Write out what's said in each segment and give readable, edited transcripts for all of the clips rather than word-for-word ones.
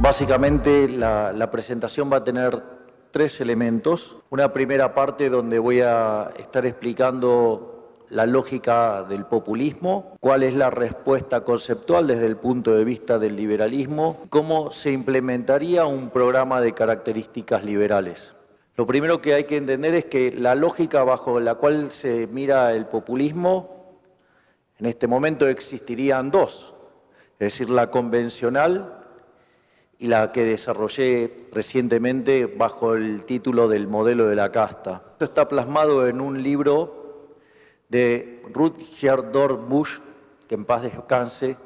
Básicamente la presentación va a tener tres elementos. Una primera parte donde voy a estar explicando la lógica del populismo, cuál es la respuesta conceptual desde el punto de vista del liberalismo, cómo se implementaría un programa de características liberales. Lo primero que hay que entender es que la lógica bajo la cual se mira el populismo, en este momento existirían dos, es decir, la convencional y la que desarrollé recientemente bajo el título del modelo de la casta. Esto está plasmado en un libro de Rutger Dornbusch, que en paz descanse,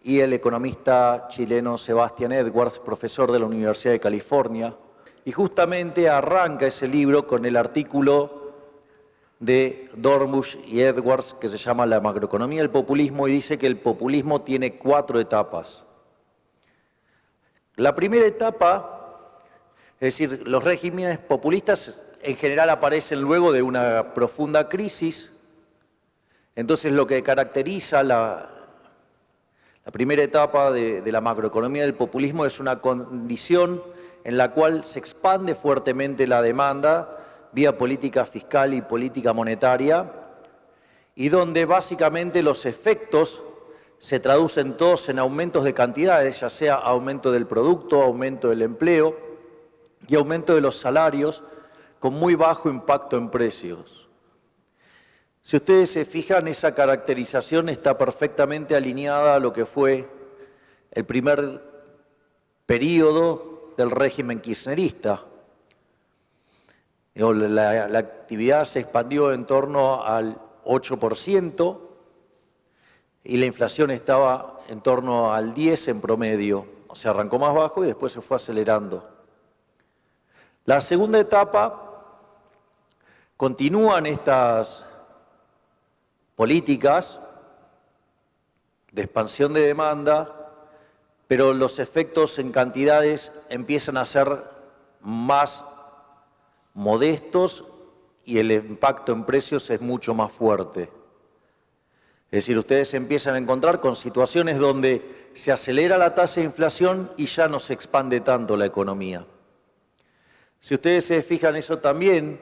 y el economista chileno Sebastián Edwards, profesor de la Universidad de California. Y justamente arranca ese libro con el artículo de Dornbusch y Edwards que se llama La macroeconomía del populismo y dice que el populismo tiene 4 etapas. La primera etapa, es decir, los regímenes populistas en general aparecen luego de una profunda crisis. Entonces lo que caracteriza la primera etapa de la macroeconomía del populismo es una condición en la cual se expande fuertemente la demanda vía política fiscal y política monetaria y donde básicamente los efectos se traducen todos en aumentos de cantidades, ya sea aumento del producto, aumento del empleo y aumento de los salarios con muy bajo impacto en precios. Si ustedes se fijan, esa caracterización está perfectamente alineada a lo que fue el primer periodo del régimen kirchnerista. La actividad se expandió en torno al 8%, y la inflación estaba en torno al 10 en promedio, o sea, arrancó más bajo y después se fue acelerando. La segunda etapa, continúan estas políticas de expansión de demanda, pero los efectos en cantidades empiezan a ser más modestos y el impacto en precios es mucho más fuerte. Es decir, ustedes se empiezan a encontrar con situaciones donde se acelera la tasa de inflación y ya no se expande tanto la economía. Si ustedes se fijan, eso también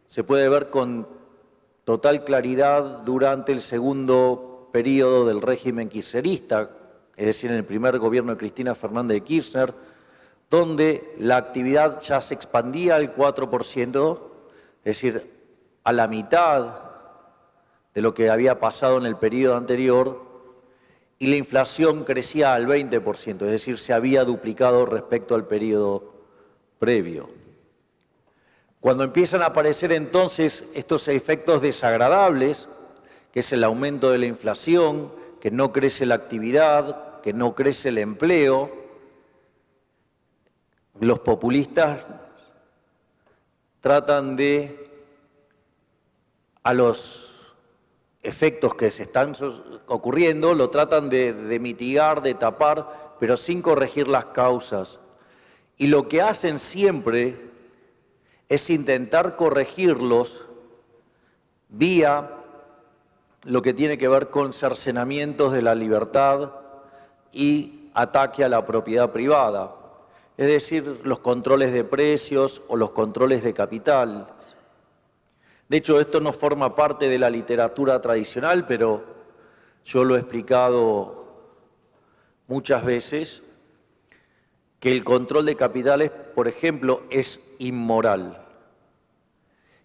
se puede ver con total claridad durante el segundo periodo del régimen kirchnerista, es decir, en el primer gobierno de Cristina Fernández de Kirchner, donde la actividad ya se expandía al 4%, es decir, a la mitad de lo que había pasado en el periodo anterior, y la inflación crecía al 20%, es decir, se había duplicado respecto al periodo previo. Cuando empiezan a aparecer entonces estos efectos desagradables, que es el aumento de la inflación, que no crece la actividad, que no crece el empleo, los populistas tratan de, a los efectos que se están ocurriendo, lo tratan de mitigar, de tapar, pero sin corregir las causas. Y lo que hacen siempre es intentar corregirlos vía lo que tiene que ver con cercenamientos de la libertad y ataque a la propiedad privada, es decir, los controles de precios o los controles de capital. De hecho, esto no forma parte de la literatura tradicional, pero yo lo he explicado muchas veces, que el control de capitales, por ejemplo, es inmoral.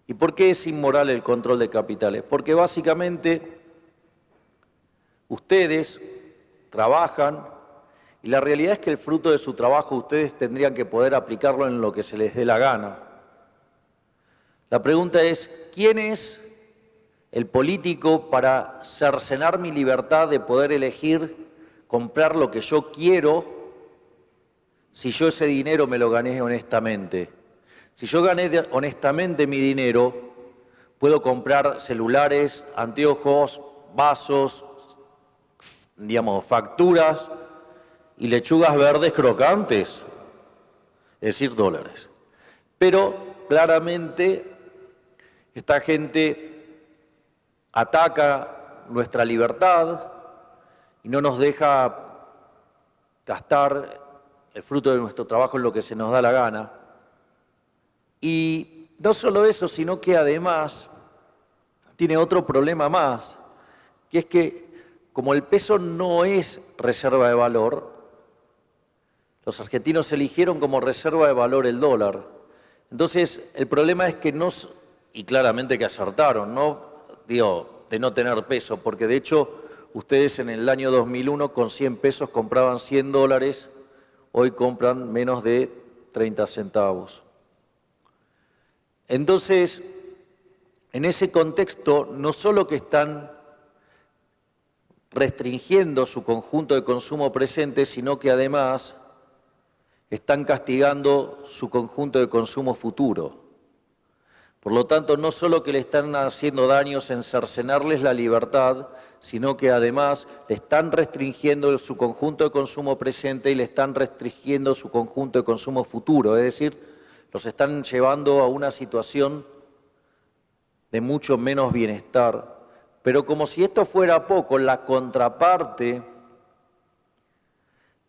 ¿Y por qué es inmoral el control de capitales? Porque básicamente ustedes trabajan y la realidad es que el fruto de su trabajo ustedes tendrían que poder aplicarlo en lo que se les dé la gana. La pregunta es, ¿quién es el político para cercenar mi libertad de poder elegir comprar lo que yo quiero si yo ese dinero me lo gané honestamente? Si yo gané honestamente mi dinero, puedo comprar celulares, anteojos, vasos, digamos, facturas y lechugas verdes crocantes, es decir, dólares. Pero claramente esta gente ataca nuestra libertad y no nos deja gastar el fruto de nuestro trabajo en lo que se nos da la gana. Y no solo eso, sino que además tiene otro problema más, que es que como el peso no es reserva de valor, los argentinos eligieron como reserva de valor el dólar. Entonces, el problema es que y claramente que acertaron, de no tener peso, porque de hecho, ustedes en el año 2001 con 100 pesos compraban 100 dólares, hoy compran menos de 30 centavos. Entonces, en ese contexto, no solo que están restringiendo su conjunto de consumo presente, sino que además están castigando su conjunto de consumo futuro. Por lo tanto, no solo que le están haciendo daños en cercenarles la libertad, sino que además le están restringiendo su conjunto de consumo presente y le están restringiendo su conjunto de consumo futuro. Es decir, los están llevando a una situación de mucho menos bienestar. Pero como si esto fuera poco, la contraparte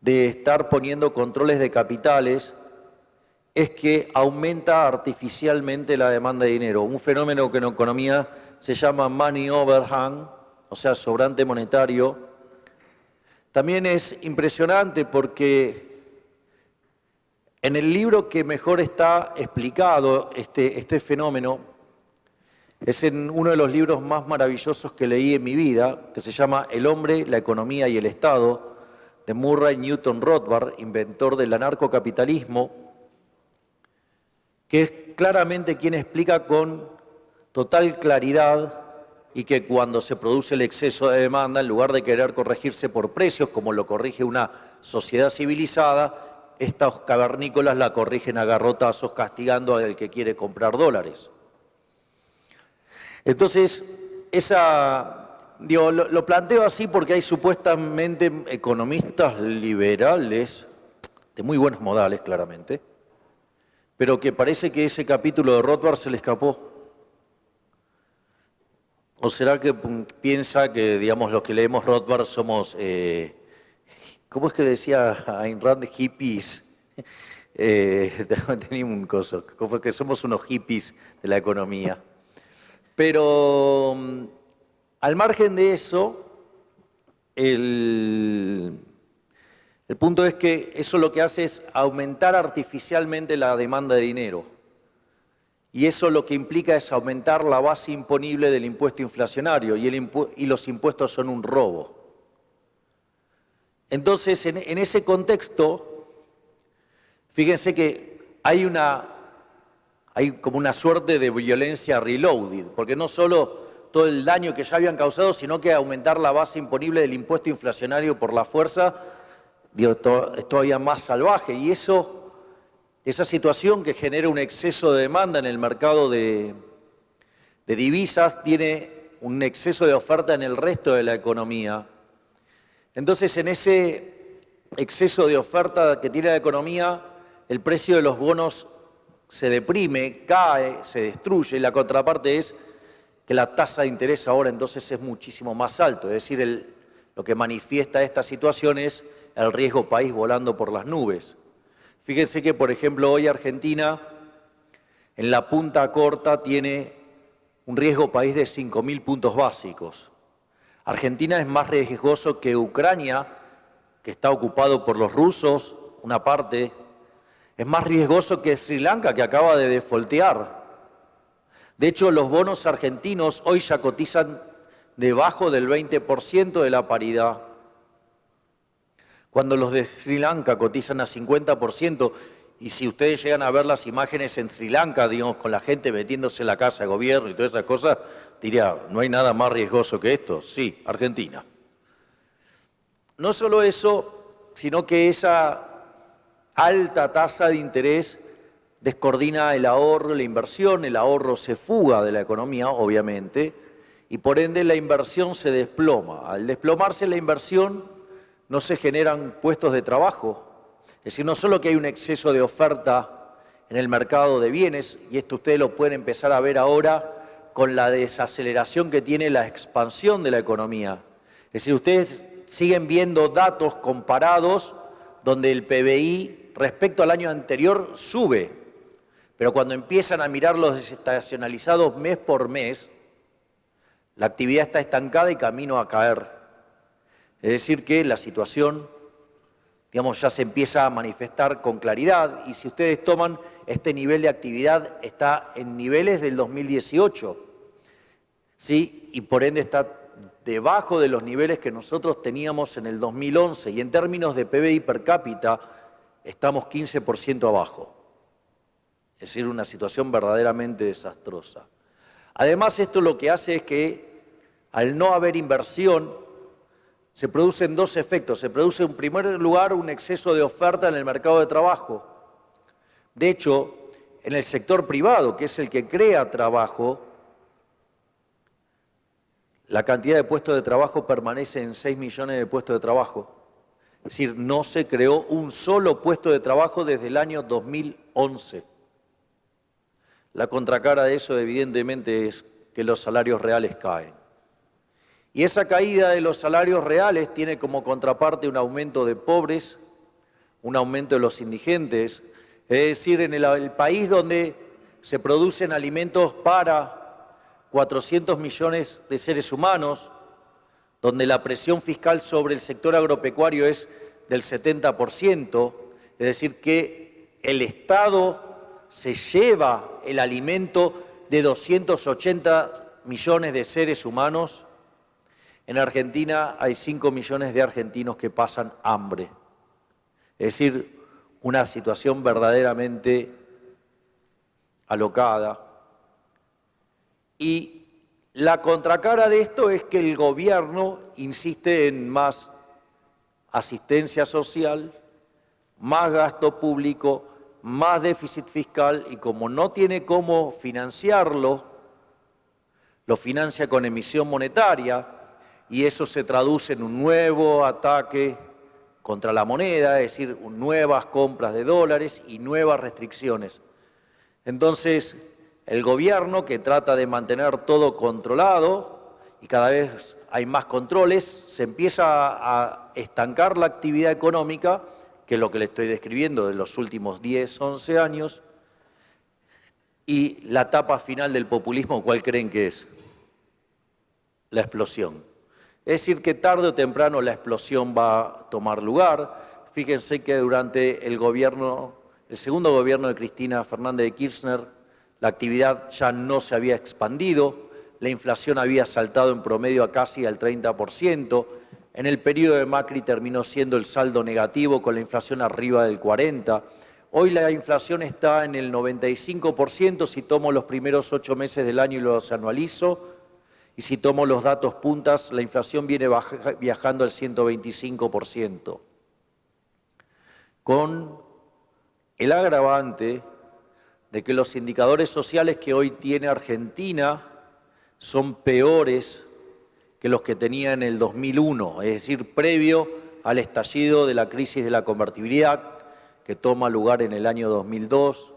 de estar poniendo controles de capitales es que aumenta artificialmente la demanda de dinero. Un fenómeno que en economía se llama money overhang, o sea, sobrante monetario. También es impresionante porque en el libro que mejor está explicado este fenómeno es en uno de los libros más maravillosos que leí en mi vida, que se llama El hombre, la economía y el Estado, de Murray Newton Rothbard, inventor del anarcocapitalismo, que es claramente quien explica con total claridad y que cuando se produce el exceso de demanda, en lugar de querer corregirse por precios, como lo corrige una sociedad civilizada, estos cavernícolas la corrigen a garrotazos castigando al que quiere comprar dólares. Entonces, lo planteo así porque hay supuestamente economistas liberales, de muy buenos modales claramente, pero que parece que ese capítulo de Rothbard se le escapó. ¿O será que piensa que, digamos, los que leemos Rothbard somos, ¿cómo es que decía Ayn Rand? Hippies. Tenía un coso, como que somos unos hippies de la economía. Pero al margen de eso, el punto es que eso lo que hace es aumentar artificialmente la demanda de dinero. Y eso lo que implica es aumentar la base imponible del impuesto inflacionario, y los impuestos son un robo. Entonces, en ese contexto, fíjense que hay como una suerte de violencia reloaded, porque no solo todo el daño que ya habían causado, sino que aumentar la base imponible del impuesto inflacionario por la fuerza es todavía más salvaje. Y esa situación que genera un exceso de demanda en el mercado de divisas tiene un exceso de oferta en el resto de la economía. Entonces, en ese exceso de oferta que tiene la economía, el precio de los bonos se deprime, cae, se destruye, y la contraparte es que la tasa de interés ahora entonces es muchísimo más alto. Es decir, lo que manifiesta esta situación es el riesgo país volando por las nubes. Fíjense que, por ejemplo, hoy Argentina, en la punta corta, tiene un riesgo país de 5.000 puntos básicos. Argentina es más riesgoso que Ucrania, que está ocupado por los rusos, una parte. Es más riesgoso que Sri Lanka, que acaba de defaultear. De hecho, los bonos argentinos hoy ya cotizan debajo del 20% de la paridad, cuando los de Sri Lanka cotizan a 50%, y si ustedes llegan a ver las imágenes en Sri Lanka, digamos, con la gente metiéndose en la casa de gobierno y todas esas cosas, diría, no hay nada más riesgoso que esto. Sí, Argentina. No solo eso, sino que esa alta tasa de interés descoordina el ahorro, la inversión. El ahorro se fuga de la economía, obviamente, y por ende la inversión se desploma. Al desplomarse la inversión, no se generan puestos de trabajo. Es decir, no solo que hay un exceso de oferta en el mercado de bienes, y esto ustedes lo pueden empezar a ver ahora con la desaceleración que tiene la expansión de la economía. Es decir, ustedes siguen viendo datos comparados donde el PBI respecto al año anterior sube, pero cuando empiezan a mirar los desestacionalizados mes por mes, la actividad está estancada y camino a caer. Es decir que la situación, digamos, ya se empieza a manifestar con claridad, y si ustedes toman este nivel de actividad está en niveles del 2018, ¿sí? Y por ende está debajo de los niveles que nosotros teníamos en el 2011, y en términos de PBI per cápita estamos 15% abajo. Es decir, una situación verdaderamente desastrosa. Además, esto lo que hace es que, al no haber inversión, se producen dos efectos. Se produce, en primer lugar, un exceso de oferta en el mercado de trabajo. De hecho, en el sector privado, que es el que crea trabajo, la cantidad de puestos de trabajo permanece en 6 millones de puestos de trabajo. Es decir, no se creó un solo puesto de trabajo desde el año 2011. La contracara de eso, evidentemente, es que los salarios reales caen. Y esa caída de los salarios reales tiene como contraparte un aumento de pobres, un aumento de los indigentes. Es decir, en el país donde se producen alimentos para 400 millones de seres humanos, donde la presión fiscal sobre el sector agropecuario es del 70%, es decir, que el Estado se lleva el alimento de 280 millones de seres humanos. En Argentina hay 5 millones de argentinos que pasan hambre. Es decir, una situación verdaderamente alocada. Y la contracara de esto es que el gobierno insiste en más asistencia social, más gasto público, más déficit fiscal, y como no tiene cómo financiarlo, lo financia con emisión monetaria, y eso se traduce en un nuevo ataque contra la moneda, es decir, nuevas compras de dólares y nuevas restricciones. Entonces, el gobierno, que trata de mantener todo controlado, y cada vez hay más controles, se empieza a estancar la actividad económica, que es lo que le estoy describiendo de los últimos 10, 11 años, y la etapa final del populismo, ¿cuál creen que es? La explosión. Es decir, que tarde o temprano la explosión va a tomar lugar. Fíjense que durante el segundo gobierno de Cristina Fernández de Kirchner, la actividad ya no se había expandido, la inflación había saltado en promedio a casi al 30%, en el periodo de Macri terminó siendo el saldo negativo con la inflación arriba del 40%, hoy la inflación está en el 95% si tomo los primeros 8 meses del año y los anualizo, y si tomo los datos puntas, la inflación viene viajando al 125%, con el agravante de que los indicadores sociales que hoy tiene Argentina son peores que los que tenía en el 2001, es decir, previo al estallido de la crisis de la convertibilidad que toma lugar en el año 2002.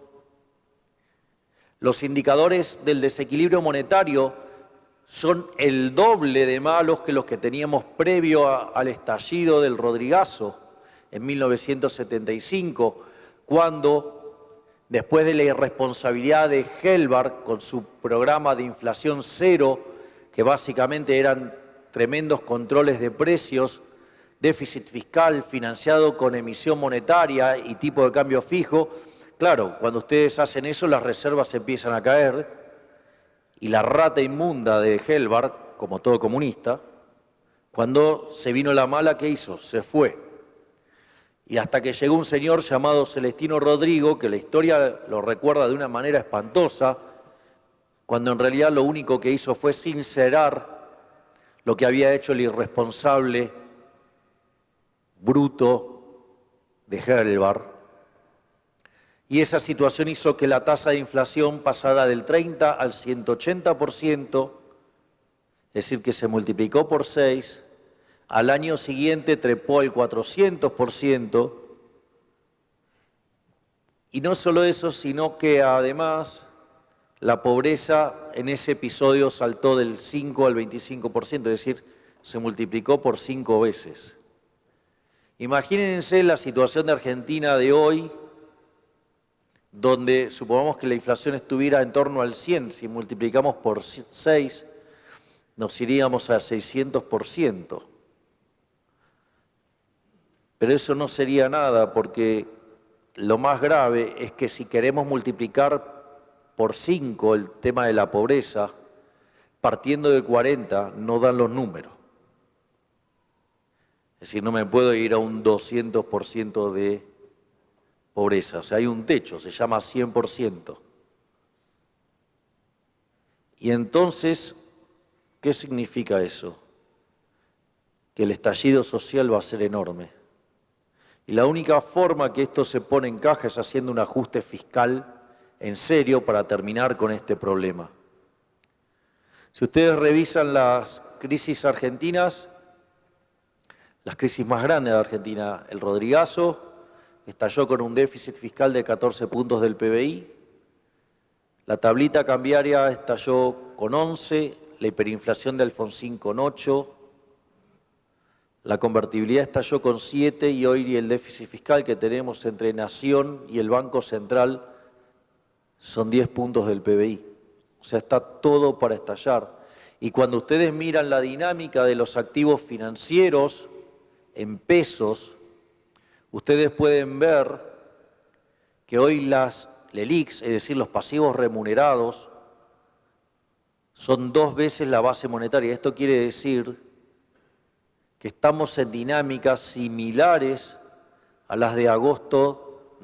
Los indicadores del desequilibrio monetario son el doble de malos que los que teníamos previo al estallido del Rodrigazo en 1975, cuando, después de la irresponsabilidad de Helbar con su programa de inflación cero, que básicamente eran tremendos controles de precios, déficit fiscal financiado con emisión monetaria y tipo de cambio fijo, claro, cuando ustedes hacen eso las reservas empiezan a caer y la rata inmunda de Helbar, como todo comunista, cuando se vino la mala, ¿qué hizo? Se fue. Y hasta que llegó un señor llamado Celestino Rodrigo, que la historia lo recuerda de una manera espantosa, cuando en realidad lo único que hizo fue sincerar lo que había hecho el irresponsable bruto de Helbar. Y esa situación hizo que la tasa de inflación pasara del 30 al 180%, es decir, que se multiplicó por 6, al año siguiente trepó al 400%, y no solo eso, sino que además la pobreza en ese episodio saltó del 5 al 25%, es decir, se multiplicó por 5 veces. Imagínense la situación de Argentina de hoy, donde supongamos que la inflación estuviera en torno al 100, si multiplicamos por 6, nos iríamos a 600%. Pero eso no sería nada, porque lo más grave es que si queremos multiplicar por 5 el tema de la pobreza, partiendo de 40, no dan los números. Es decir, no me puedo ir a un 200% de pobreza. O sea, hay un techo, se llama 100%. Y entonces, ¿qué significa eso? Que el estallido social va a ser enorme. Y la única forma que esto se pone en caja es haciendo un ajuste fiscal en serio para terminar con este problema. Si ustedes revisan las crisis argentinas, las crisis más grandes de Argentina, el Rodrigazo estalló con un déficit fiscal de 14 puntos del PBI, la tablita cambiaria estalló con 11, la hiperinflación de Alfonsín con 8, la convertibilidad estalló con 7 y hoy el déficit fiscal que tenemos entre Nación y el Banco Central son 10 puntos del PBI. O sea, está todo para estallar. Y cuando ustedes miran la dinámica de los activos financieros en pesos, ustedes pueden ver que hoy las LELIQs, es decir, los pasivos remunerados, son 2 veces la base monetaria. Esto quiere decir que estamos en dinámicas similares a las de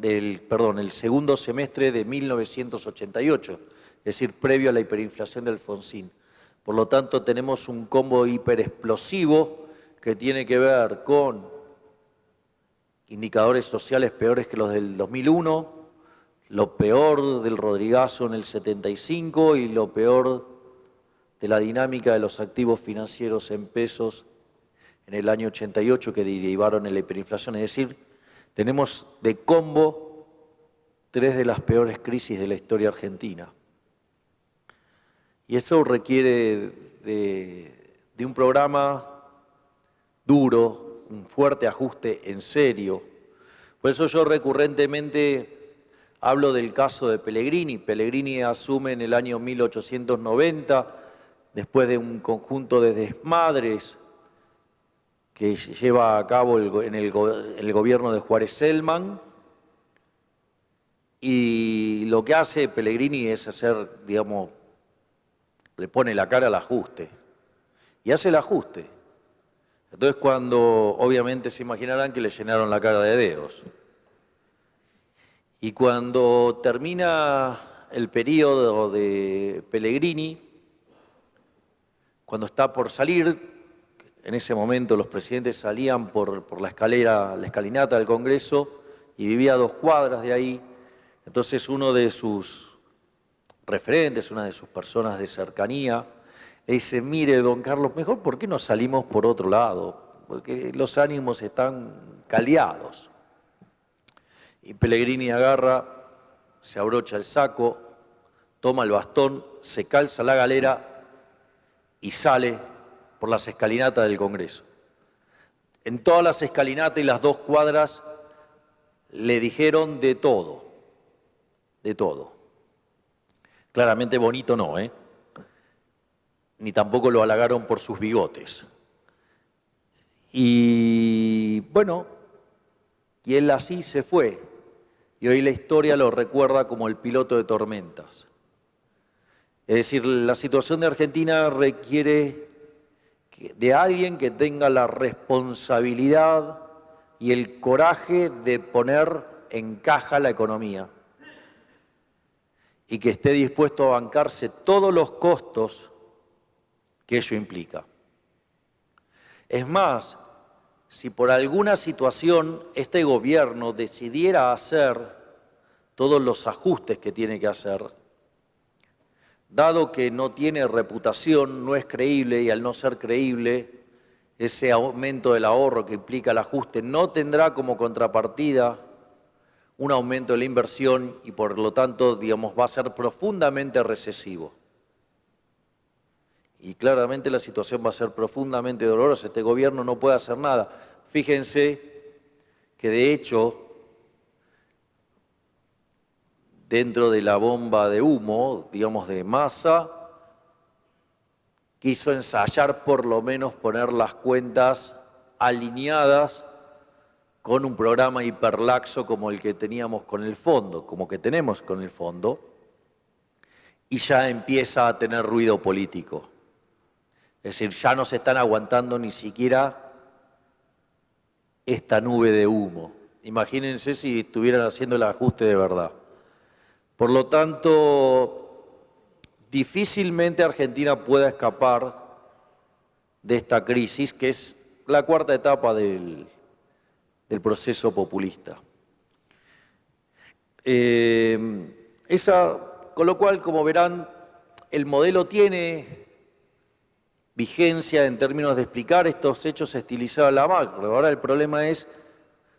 el segundo semestre de 1988, es decir, previo a la hiperinflación de Alfonsín. Por lo tanto, tenemos un combo hiperexplosivo que tiene que ver con indicadores sociales peores que los del 2001, lo peor del Rodrigazo en el 75 y lo peor de la dinámica de los activos financieros en pesos en el año 88 que derivaron en la hiperinflación. Es decir, tenemos de combo 3 de las peores crisis de la historia argentina. Y esto requiere de un programa duro, un fuerte ajuste en serio. Por eso yo recurrentemente hablo del caso de Pellegrini. Pellegrini asume en el año 1890, después de un conjunto de desmadres que lleva a cabo el gobierno de Juárez Celman, y lo que hace Pellegrini es hacer, digamos, le pone la cara al ajuste, y hace el ajuste. Entonces cuando, obviamente se imaginarán que le llenaron la cara de dedos. Y cuando termina el periodo de Pellegrini, cuando está por salir, en ese momento los presidentes salían por la escalinata del Congreso y vivía a 2 cuadras de ahí. Entonces uno de sus referentes, una de sus personas de cercanía, le dice, mire, don Carlos, mejor ¿por qué no salimos por otro lado? Porque los ánimos están caldeados. Y Pellegrini agarra, se abrocha el saco, toma el bastón, se calza la galera y sale por las escalinatas del Congreso. En todas las escalinatas y las 2 cuadras le dijeron de todo, de todo. Claramente bonito no, ni tampoco lo halagaron por sus bigotes. Y bueno, y él así se fue. Y hoy la historia lo recuerda como el piloto de tormentas. Es decir, la situación de Argentina requiere de alguien que tenga la responsabilidad y el coraje de poner en caja la economía y que esté dispuesto a bancarse todos los costos que ello implica. Es más, si por alguna situación este gobierno decidiera hacer todos los ajustes que tiene que hacer, dado que no tiene reputación, no es creíble, y al no ser creíble, ese aumento del ahorro que implica el ajuste no tendrá como contrapartida un aumento de la inversión y por lo tanto, digamos, va a ser profundamente recesivo. Y claramente la situación va a ser profundamente dolorosa. Este gobierno no puede hacer nada. Fíjense que de hecho, dentro de la bomba de humo, digamos de Massa, quiso ensayar por lo menos poner las cuentas alineadas con un programa hiperlaxo como el que teníamos con el fondo, como que tenemos con el fondo, y ya empieza a tener ruido político. Es decir, ya no se están aguantando ni siquiera esta nube de humo. Imagínense si estuvieran haciendo el ajuste de verdad. Por lo tanto, difícilmente Argentina pueda escapar de esta crisis, que es la cuarta etapa del proceso populista. Con lo cual, como verán, el modelo tiene vigencia en términos de explicar estos hechos estilizados a la macro. Ahora el problema es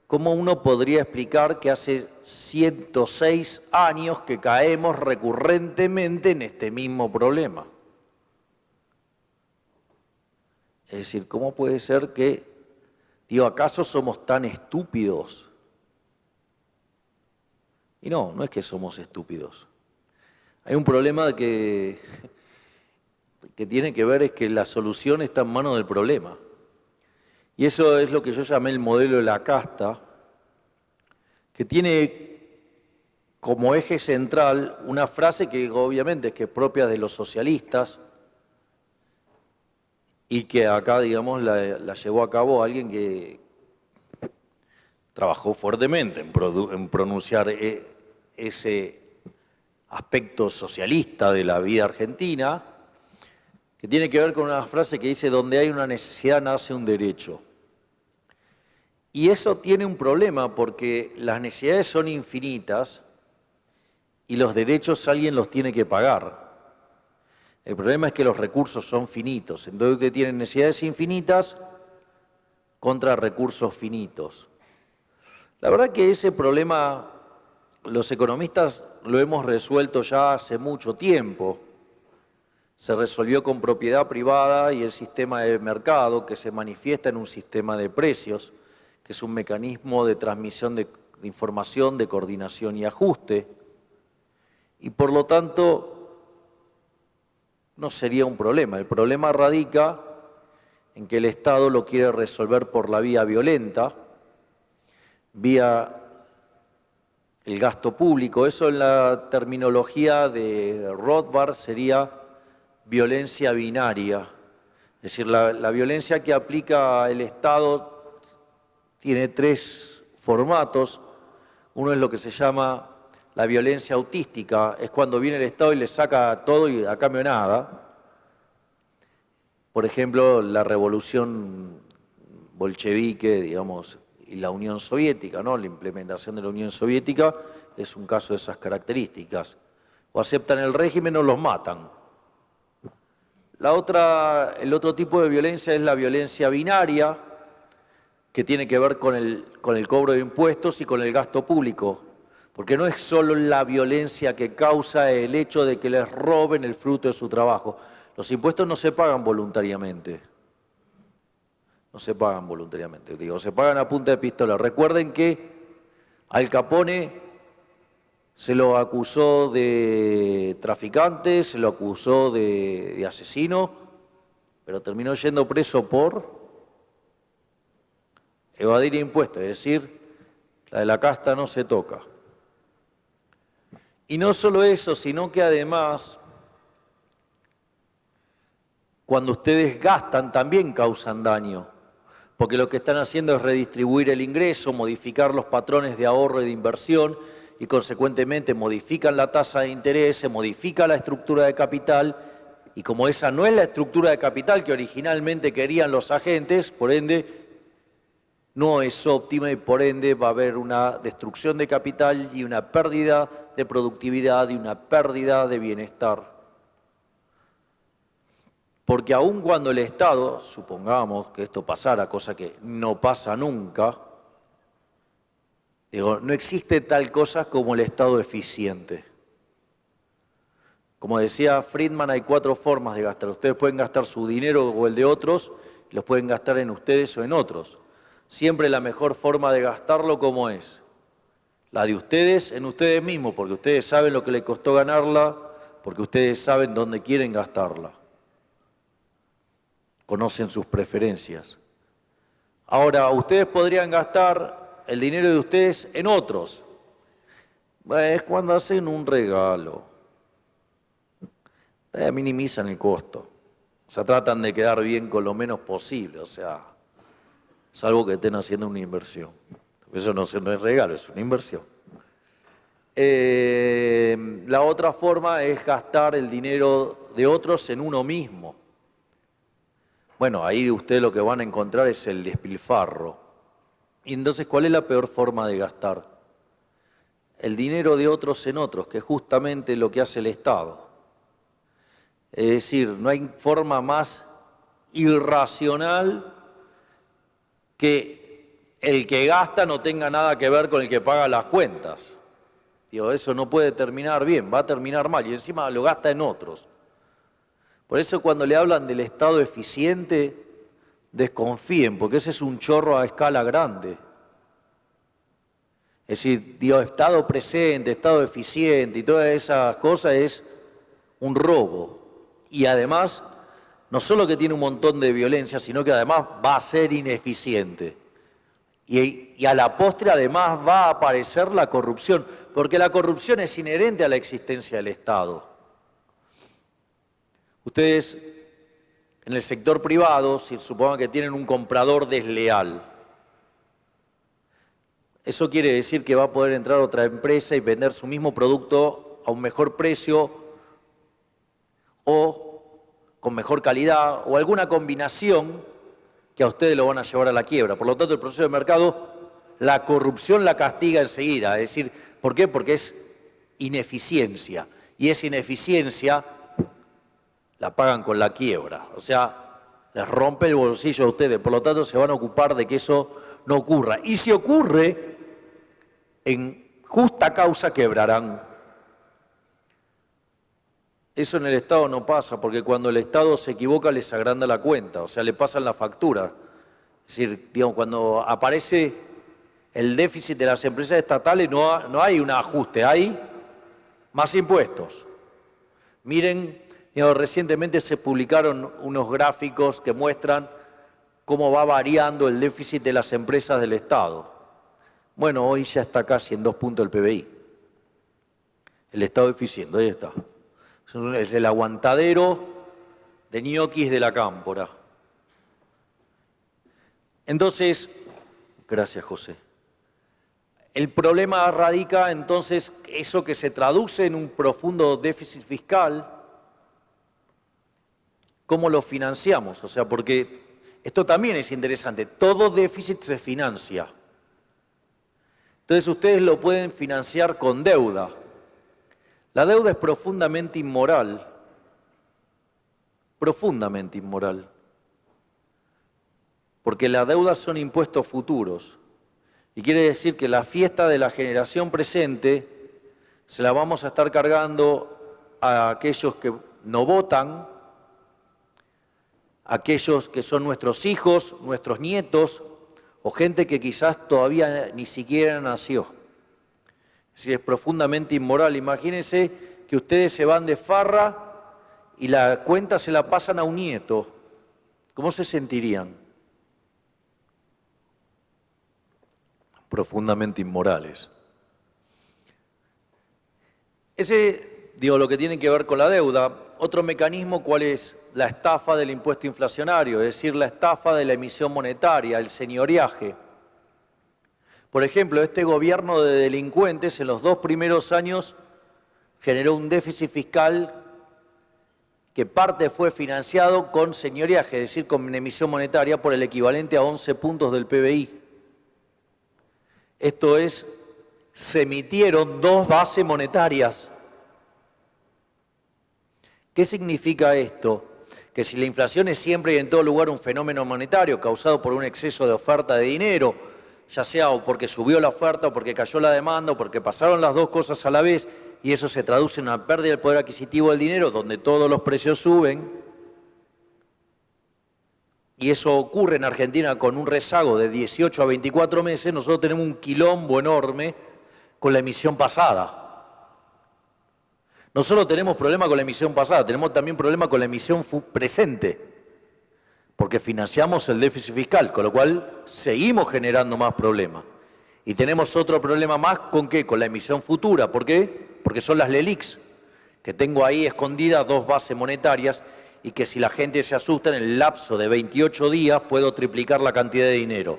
cómo uno podría explicar que hace 106 años que caemos recurrentemente en este mismo problema. Es decir, ¿cómo puede ser que, digo, acaso somos tan estúpidos? Y no es que somos estúpidos. Hay un problema que tiene que ver es que la solución está en manos del problema. Y eso es lo que yo llamé el modelo de la casta, que tiene como eje central una frase que obviamente es propia de los socialistas y que acá, digamos, la llevó a cabo alguien que trabajó fuertemente en pronunciar ese aspecto socialista de la vida argentina, que tiene que ver con una frase que dice: donde hay una necesidad nace un derecho. Y eso tiene un problema porque las necesidades son infinitas y los derechos alguien los tiene que pagar. El problema es que los recursos son finitos, entonces usted tiene necesidades infinitas contra recursos finitos. La verdad que ese problema los economistas lo hemos resuelto ya hace mucho tiempo. Se resolvió con propiedad privada y el sistema de mercado, que se manifiesta en un sistema de precios, que es un mecanismo de transmisión de información, de coordinación y ajuste. Y por lo tanto, no sería un problema. El problema radica en que el Estado lo quiere resolver por la vía violenta, vía el gasto público. Eso en la terminología de Rothbard sería violencia binaria. Es decir, la violencia que aplica el Estado tiene tres formatos. Uno es lo que se llama la violencia autística, es cuando viene el Estado y le saca todo y a cambio nada. Por ejemplo, la revolución bolchevique, digamos, y la Unión Soviética, ¿no? La implementación de la Unión Soviética es un caso de esas características. O aceptan el régimen o los matan. El otro tipo de violencia es la violencia binaria, que tiene que ver con el cobro de impuestos y con el gasto público. Porque no es solo la violencia que causa el hecho de que les roben el fruto de su trabajo. Los impuestos no se pagan voluntariamente. No se pagan voluntariamente, digo, se pagan a punta de pistola. Recuerden que Al Capone se lo acusó de traficante, se lo acusó de asesino, pero terminó yendo preso por evadir impuestos, es decir, la de la casta no se toca. Y no solo eso, sino que además, cuando ustedes gastan también causan daño, porque lo que están haciendo es redistribuir el ingreso, modificar los patrones de ahorro y de inversión y consecuentemente modifican la tasa de interés, se modifica la estructura de capital y como esa no es la estructura de capital que originalmente querían los agentes, por ende no es óptima y por ende va a haber una destrucción de capital y una pérdida de productividad y una pérdida de bienestar. Porque aun cuando el Estado, supongamos que esto pasara, cosa que no pasa nunca, digo, no existe tal cosa como el Estado eficiente. Como decía Friedman, hay 4 formas de gastar. Ustedes pueden gastar su dinero o el de otros, los pueden gastar en ustedes o en otros. siempre la mejor forma de gastarlo, ¿cómo es? La de ustedes en ustedes mismos, porque ustedes saben lo que les costó ganarla, porque ustedes saben dónde quieren gastarla. Conocen sus preferencias. Ahora, ustedes podrían gastar el dinero de ustedes en otros. Es cuando hacen un regalo. Minimizan el costo. O sea, tratan de quedar bien con lo menos posible. O sea, salvo que estén haciendo una inversión. Eso no es regalo, es una inversión. La otra forma es gastar el dinero de otros en uno mismo. Bueno, ahí ustedes lo que van a encontrar es el despilfarro. Y entonces, ¿cuál es la peor forma de gastar? El dinero de otros en otros, que es justamente lo que hace el Estado. Es decir, no hay forma más irracional que el que gasta no tenga nada que ver con el que paga las cuentas. Digo, eso no puede terminar bien, va a terminar mal y encima lo gasta en otros. Por eso cuando le hablan del Estado eficiente, desconfíen, porque ese es un chorro a escala grande. Es decir, digo, Estado presente, Estado eficiente y todas esas cosas es un robo. Y además, no solo que tiene un montón de violencia, sino que además va a ser ineficiente. Y a la postre además va a aparecer la corrupción, porque la corrupción es inherente a la existencia del Estado. Ustedes en el sector privado, si supongan que tienen un comprador desleal, eso quiere decir que va a poder entrar otra empresa y vender su mismo producto a un mejor precio o con mejor calidad o alguna combinación que a ustedes lo van a llevar a la quiebra. Por lo tanto, el proceso de mercado, la corrupción la castiga enseguida. Es decir, ¿por qué? Porque es ineficiencia. Y esa ineficiencia la pagan con la quiebra. O sea, les rompe el bolsillo a ustedes. Por lo tanto, se van a ocupar de que eso no ocurra. Y si ocurre, en justa causa quebrarán. Eso en el Estado no pasa, porque cuando el Estado se equivoca les agranda la cuenta, o sea, le pasan la factura. Es decir, digamos, cuando aparece el déficit de las empresas estatales no hay un ajuste, hay más impuestos. Miren, digamos, recientemente se publicaron unos gráficos que muestran cómo va variando el déficit de las empresas del Estado. Bueno, hoy ya está casi en 2 puntos el PBI. El Estado eficiente, ahí está. Es el aguantadero de ñoquis de la cámpora. Entonces, gracias José. El problema radica entonces eso que se traduce en un profundo déficit fiscal. ¿Cómo lo financiamos? O sea, porque esto también es interesante. Todo déficit se financia. Entonces ustedes lo pueden financiar con deuda. La deuda es profundamente inmoral. Profundamente inmoral. Porque las deudas son impuestos futuros. Y quiere decir que la fiesta de la generación presente se la vamos a estar cargando a aquellos que no votan, a aquellos que son nuestros hijos, nuestros nietos, o gente que quizás todavía ni siquiera nació. Es decir, es profundamente inmoral. Imagínense que ustedes se van de farra y la cuenta se la pasan a un nieto. ¿Cómo se sentirían? Profundamente inmorales. Ese, digo, lo que tiene que ver con la deuda. Otro mecanismo, ¿cuál es? La estafa del impuesto inflacionario, es decir, la estafa de la emisión monetaria, el señoriaje. Por ejemplo, este gobierno de delincuentes en los 2 primeros años generó un déficit fiscal que parte fue financiado con señoriaje, es decir, con emisión monetaria por el equivalente a 11 puntos del PBI. Esto es, se emitieron 2 bases monetarias. ¿Qué significa esto? Que si la inflación es siempre y en todo lugar un fenómeno monetario causado por un exceso de oferta de dinero, ya sea o porque subió la oferta o porque cayó la demanda o porque pasaron las 2 cosas a la vez y eso se traduce en una pérdida del poder adquisitivo del dinero donde todos los precios suben y eso ocurre en Argentina con un rezago de 18 a 24 meses, nosotros tenemos un quilombo enorme con la emisión pasada. No solo tenemos problema con la emisión pasada, tenemos también problema con la emisión presente, porque financiamos el déficit fiscal, con lo cual seguimos generando más problemas. Y tenemos otro problema más, ¿con qué? Con la emisión futura. ¿Por qué? Porque son las LELIQs, que tengo ahí escondidas 2 bases monetarias y que si la gente se asusta, en el lapso de 28 días puedo triplicar la cantidad de dinero.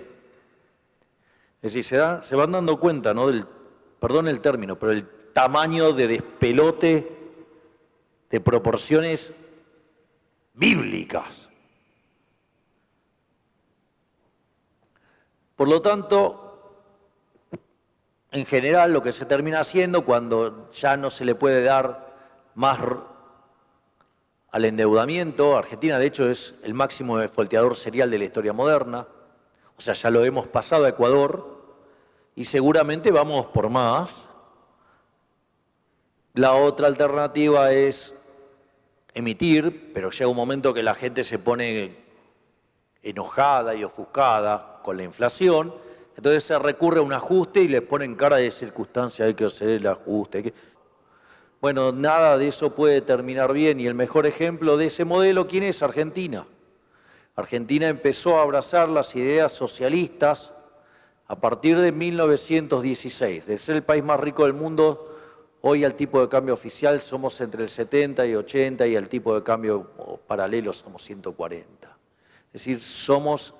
Es decir, se van dando cuenta, ¿no? Perdón el término, pero el tamaño de despelote de proporciones bíblicas. Por lo tanto, en general lo que se termina haciendo cuando ya no se le puede dar más al endeudamiento, Argentina de hecho es el máximo defolteador serial de la historia moderna, o sea, ya lo hemos pasado a Ecuador y seguramente vamos por más. La otra alternativa es emitir, pero llega un momento que la gente se pone enojada y ofuscada con la inflación, entonces se recurre a un ajuste y les ponen cara de circunstancia, hay que hacer el ajuste. Bueno, nada de eso puede terminar bien y el mejor ejemplo de ese modelo, ¿quién es? Argentina. Argentina empezó a abrazar las ideas socialistas a partir de 1916. De ser el país más rico del mundo, hoy al tipo de cambio oficial somos entre el 70 y 80 y al tipo de cambio paralelo somos 140. Es decir, somos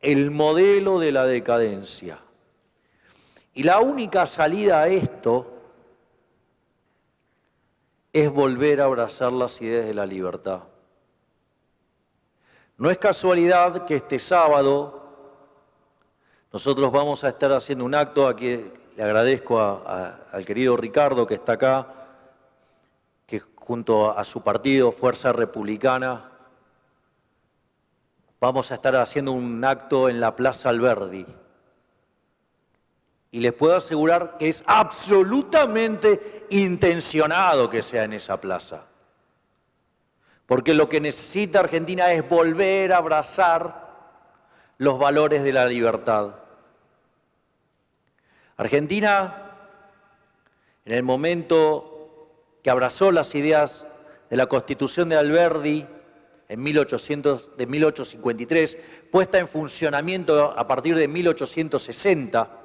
el modelo de la decadencia. Y la única salida a esto es volver a abrazar las ideas de la libertad. No es casualidad que este sábado nosotros vamos a estar haciendo un acto, aquí le agradezco al querido Ricardo que está acá, que junto a su partido, Fuerza Republicana, vamos a estar haciendo un acto en la Plaza Alberdi. Y les puedo asegurar que es absolutamente intencionado que sea en esa plaza. Porque lo que necesita Argentina es volver a abrazar los valores de la libertad. Argentina, en el momento que abrazó las ideas de la Constitución de Alberdi, en 1853, puesta en funcionamiento a partir de 1860,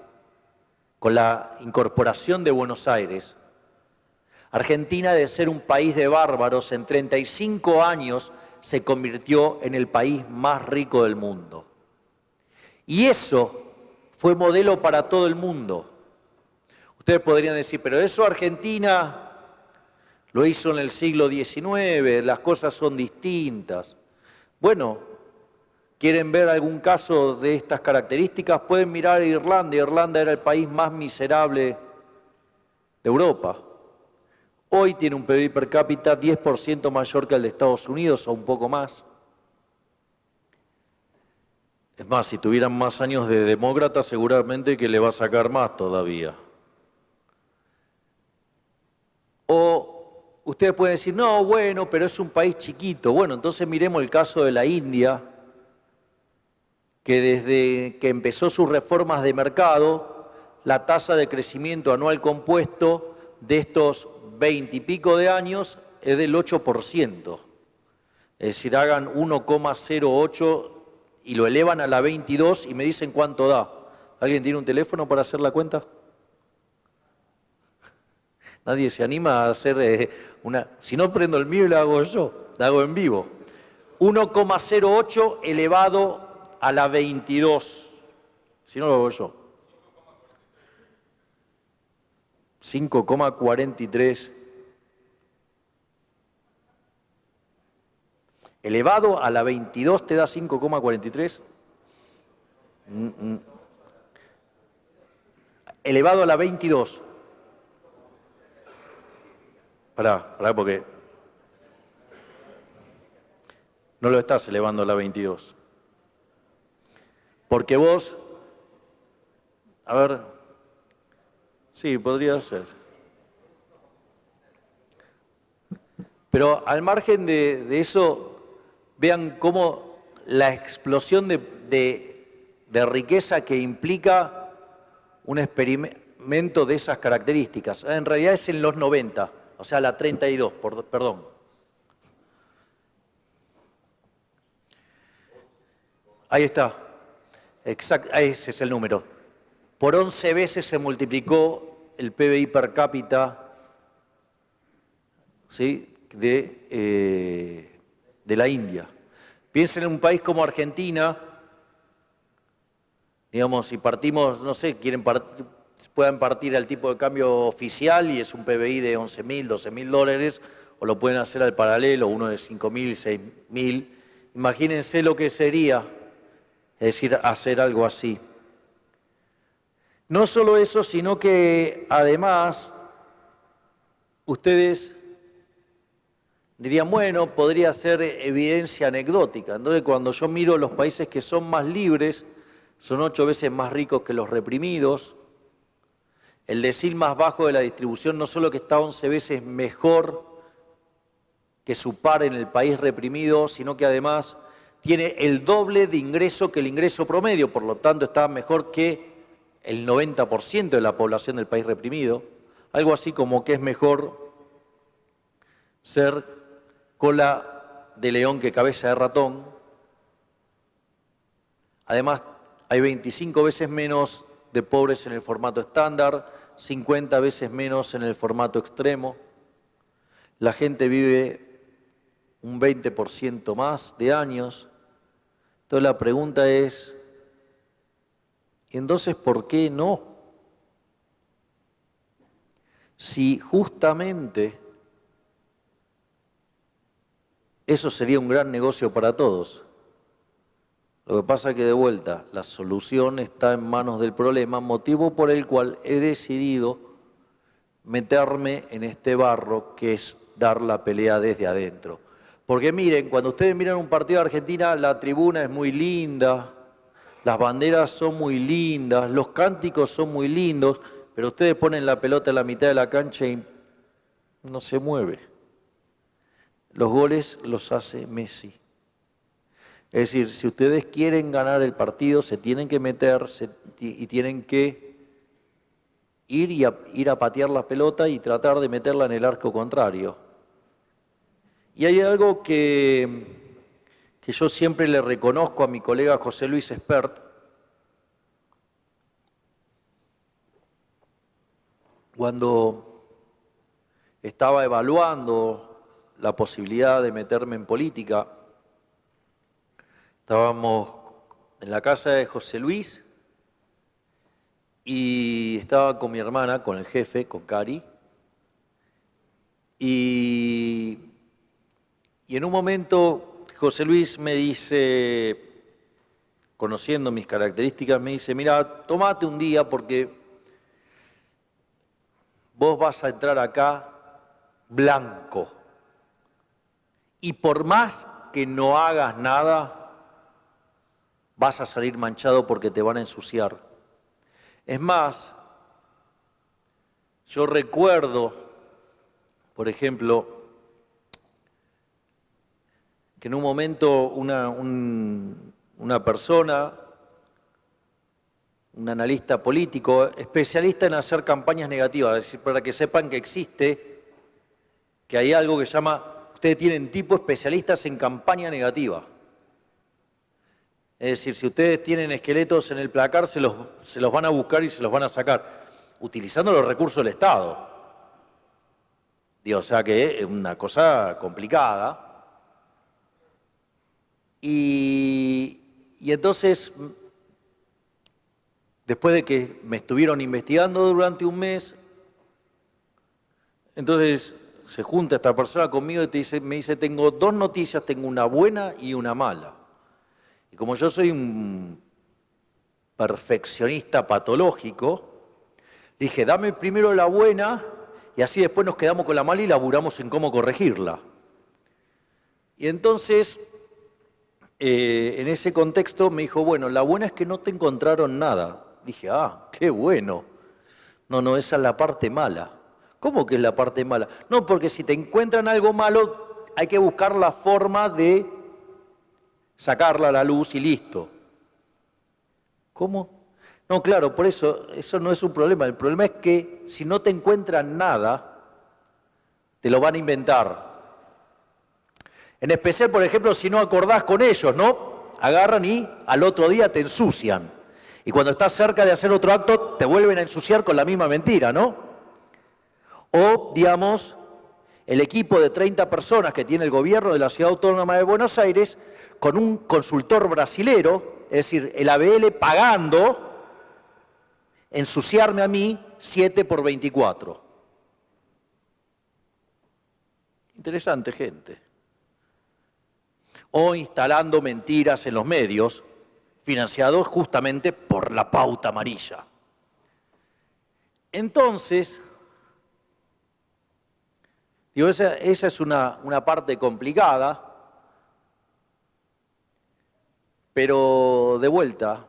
con la incorporación de Buenos Aires, Argentina, de ser un país de bárbaros, en 35 años se convirtió en el país más rico del mundo. Y eso fue modelo para todo el mundo. Ustedes podrían decir, pero eso Argentina lo hizo en el siglo XIX, las cosas son distintas. Bueno, ¿quieren ver algún caso de estas características? Pueden mirar a Irlanda. Irlanda era el país más miserable de Europa. Hoy tiene un PIB per cápita 10% mayor que el de Estados Unidos o un poco más. Es más, si tuvieran más años de demócrata, seguramente que le va a sacar más todavía. O ustedes pueden decir, no, bueno, pero es un país chiquito. Bueno, entonces miremos el caso de la India, que desde que empezó sus reformas de mercado, la tasa de crecimiento anual compuesto de estos 20 y pico de años es del 8%. Es decir, hagan 1,08 y lo elevan a la 22 y me dicen cuánto da. ¿Alguien tiene un teléfono para hacer la cuenta? Nadie se anima a hacer una... Si no prendo el mío y lo hago yo, lo hago en vivo. 1,08 elevado a la 22. Si no lo hago yo. 5,43. Elevado a la 22 te da 5,43. Elevado a la 22. Pará, porque no lo estás elevando a la 22. Porque vos, a ver, sí, podría ser. Pero al margen de eso, vean cómo la explosión de riqueza que implica un experimento de esas características. En realidad es en los 90, o sea, la 32, perdón. Ahí está, exacto, ese es el número. Por 11 veces se multiplicó el PBI per cápita, ¿sí?, de la India. Piensen en un país como Argentina, digamos, si partimos, no sé, puedan partir al tipo de cambio oficial y es un PBI de 11.000, 12.000 dólares, o lo pueden hacer al paralelo, uno de 5.000, 6.000. Imagínense lo que sería, es decir, hacer algo así. No solo eso, sino que además ustedes dirían, bueno, podría ser evidencia anecdótica. Entonces, cuando yo miro los países que son más libres, son 8 veces más ricos que los reprimidos. El decil más bajo de la distribución no solo que está 11 veces mejor que su par en el país reprimido, sino que además tiene el doble de ingreso que el ingreso promedio, por lo tanto está mejor que el 90% de la población del país reprimido. Algo así como que es mejor ser cola de león que cabeza de ratón. Además, hay 25 veces menos de pobres en el formato estándar, 50 veces menos en el formato extremo. La gente vive un 20% más de años. Entonces la pregunta es, entonces, ¿por qué no? Si justamente eso sería un gran negocio para todos. Lo que pasa es que de vuelta, la solución está en manos del problema, motivo por el cual he decidido meterme en este barro que es dar la pelea desde adentro. Porque miren, cuando ustedes miran un partido de Argentina, la tribuna es muy linda, las banderas son muy lindas, los cánticos son muy lindos, pero ustedes ponen la pelota en la mitad de la cancha y no se mueve. Los goles los hace Messi. Es decir, si ustedes quieren ganar el partido, se tienen que meter y tienen que ir a patear la pelota y tratar de meterla en el arco contrario. Y hay algo que yo siempre le reconozco a mi colega José Luis Espert. Cuando estaba evaluando la posibilidad de meterme en política, estábamos en la casa de José Luis y estaba con mi hermana, con el jefe, con Cari, y en un momento José Luis me dice, conociendo mis características, me dice, mira, tomate un día porque vos vas a entrar acá blanco y por más que no hagas nada, vas a salir manchado porque te van a ensuciar. Es más, yo recuerdo, por ejemplo, que en un momento una persona, un analista político, especialista en hacer campañas negativas, es decir, para que sepan que existe, que hay algo que se llama, ustedes tienen tipo especialistas en campaña negativa. Es decir, si ustedes tienen esqueletos en el placar, se los van a buscar y se los van a sacar, utilizando los recursos del Estado. Digo, o sea que es una cosa complicada. Y entonces, después de que me estuvieron investigando durante un mes, entonces se junta esta persona conmigo y me dice, tengo dos noticias, tengo una buena y una mala. Y como yo soy un perfeccionista patológico, dije, dame primero la buena y así después nos quedamos con la mala y laburamos en cómo corregirla. Y entonces, en ese contexto me dijo, bueno, la buena es que no te encontraron nada. Dije, ah, qué bueno. No, esa es la parte mala. ¿Cómo que es la parte mala? No, porque si te encuentran algo malo, hay que buscar la forma de sacarla a la luz y listo. ¿Cómo? No, claro, por eso no es un problema. El problema es que si no te encuentran nada, te lo van a inventar. En especial, por ejemplo, si no acordás con ellos, ¿no? Agarran y al otro día te ensucian. Y cuando estás cerca de hacer otro acto, te vuelven a ensuciar con la misma mentira, ¿no? O, digamos, el equipo de 30 personas que tiene el gobierno de la Ciudad Autónoma de Buenos Aires con un consultor brasilero, es decir, el ABL pagando ensuciarme a mí 7 por 24. Interesante, gente. O instalando mentiras en los medios, financiados justamente por la pauta amarilla. Entonces, digo, esa es una parte complicada, pero de vuelta,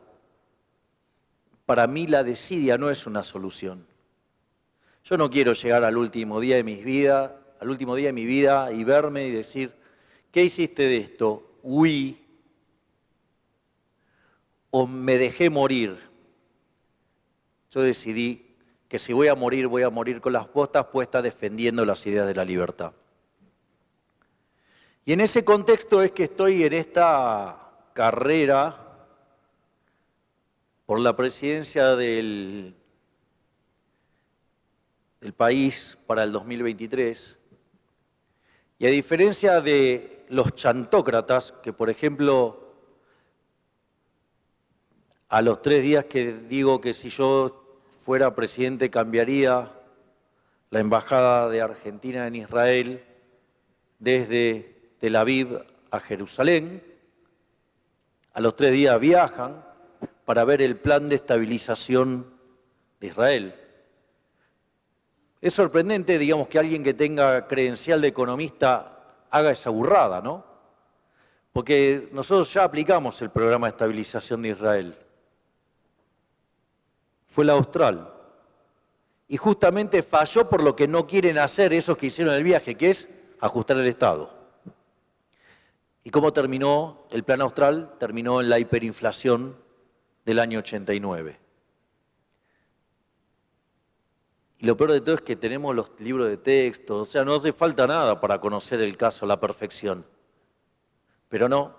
para mí la desidia no es una solución. Yo no quiero llegar al último día de mi vida y verme y decir, ¿qué hiciste de esto? Huí o me dejé morir. Yo decidí que si voy a morir con las botas puestas defendiendo las ideas de la libertad. Y en ese contexto es que estoy en esta carrera por la presidencia del país para el 2023. Y a diferencia de los chantócratas, que por ejemplo, a los 3 días que digo que si yo fuera presidente cambiaría la embajada de Argentina en Israel desde Tel Aviv a Jerusalén, a los 3 días viajan para ver el plan de estabilización de Israel. Es sorprendente, digamos, que alguien que tenga credencial de economista haga esa burrada, ¿no? Porque nosotros ya aplicamos el programa de estabilización de Israel. Fue la Austral. Y justamente falló por lo que no quieren hacer esos que hicieron el viaje, que es ajustar el Estado. ¿Y cómo terminó el plan Austral? Terminó en la hiperinflación del año 89. Y lo peor de todo es que tenemos los libros de texto, o sea, no hace falta nada para conocer el caso a la perfección. Pero no,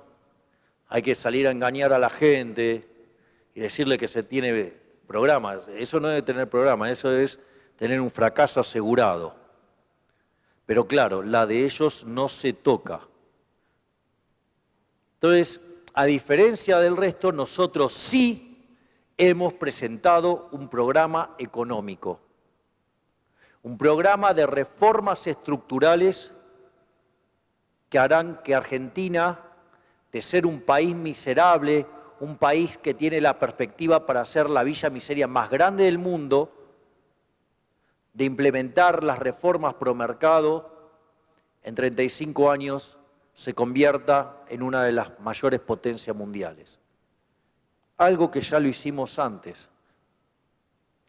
hay que salir a engañar a la gente y decirle que se tiene programas. Eso no es tener programas, eso es tener un fracaso asegurado. Pero claro, la de ellos no se toca. Entonces, a diferencia del resto, nosotros sí hemos presentado un programa económico. Un programa de reformas estructurales que harán que Argentina, de ser un país miserable, un país que tiene la perspectiva para ser la villa miseria más grande del mundo, de implementar las reformas pro mercado, en 35 años se convierta en una de las mayores potencias mundiales. Algo que ya lo hicimos antes,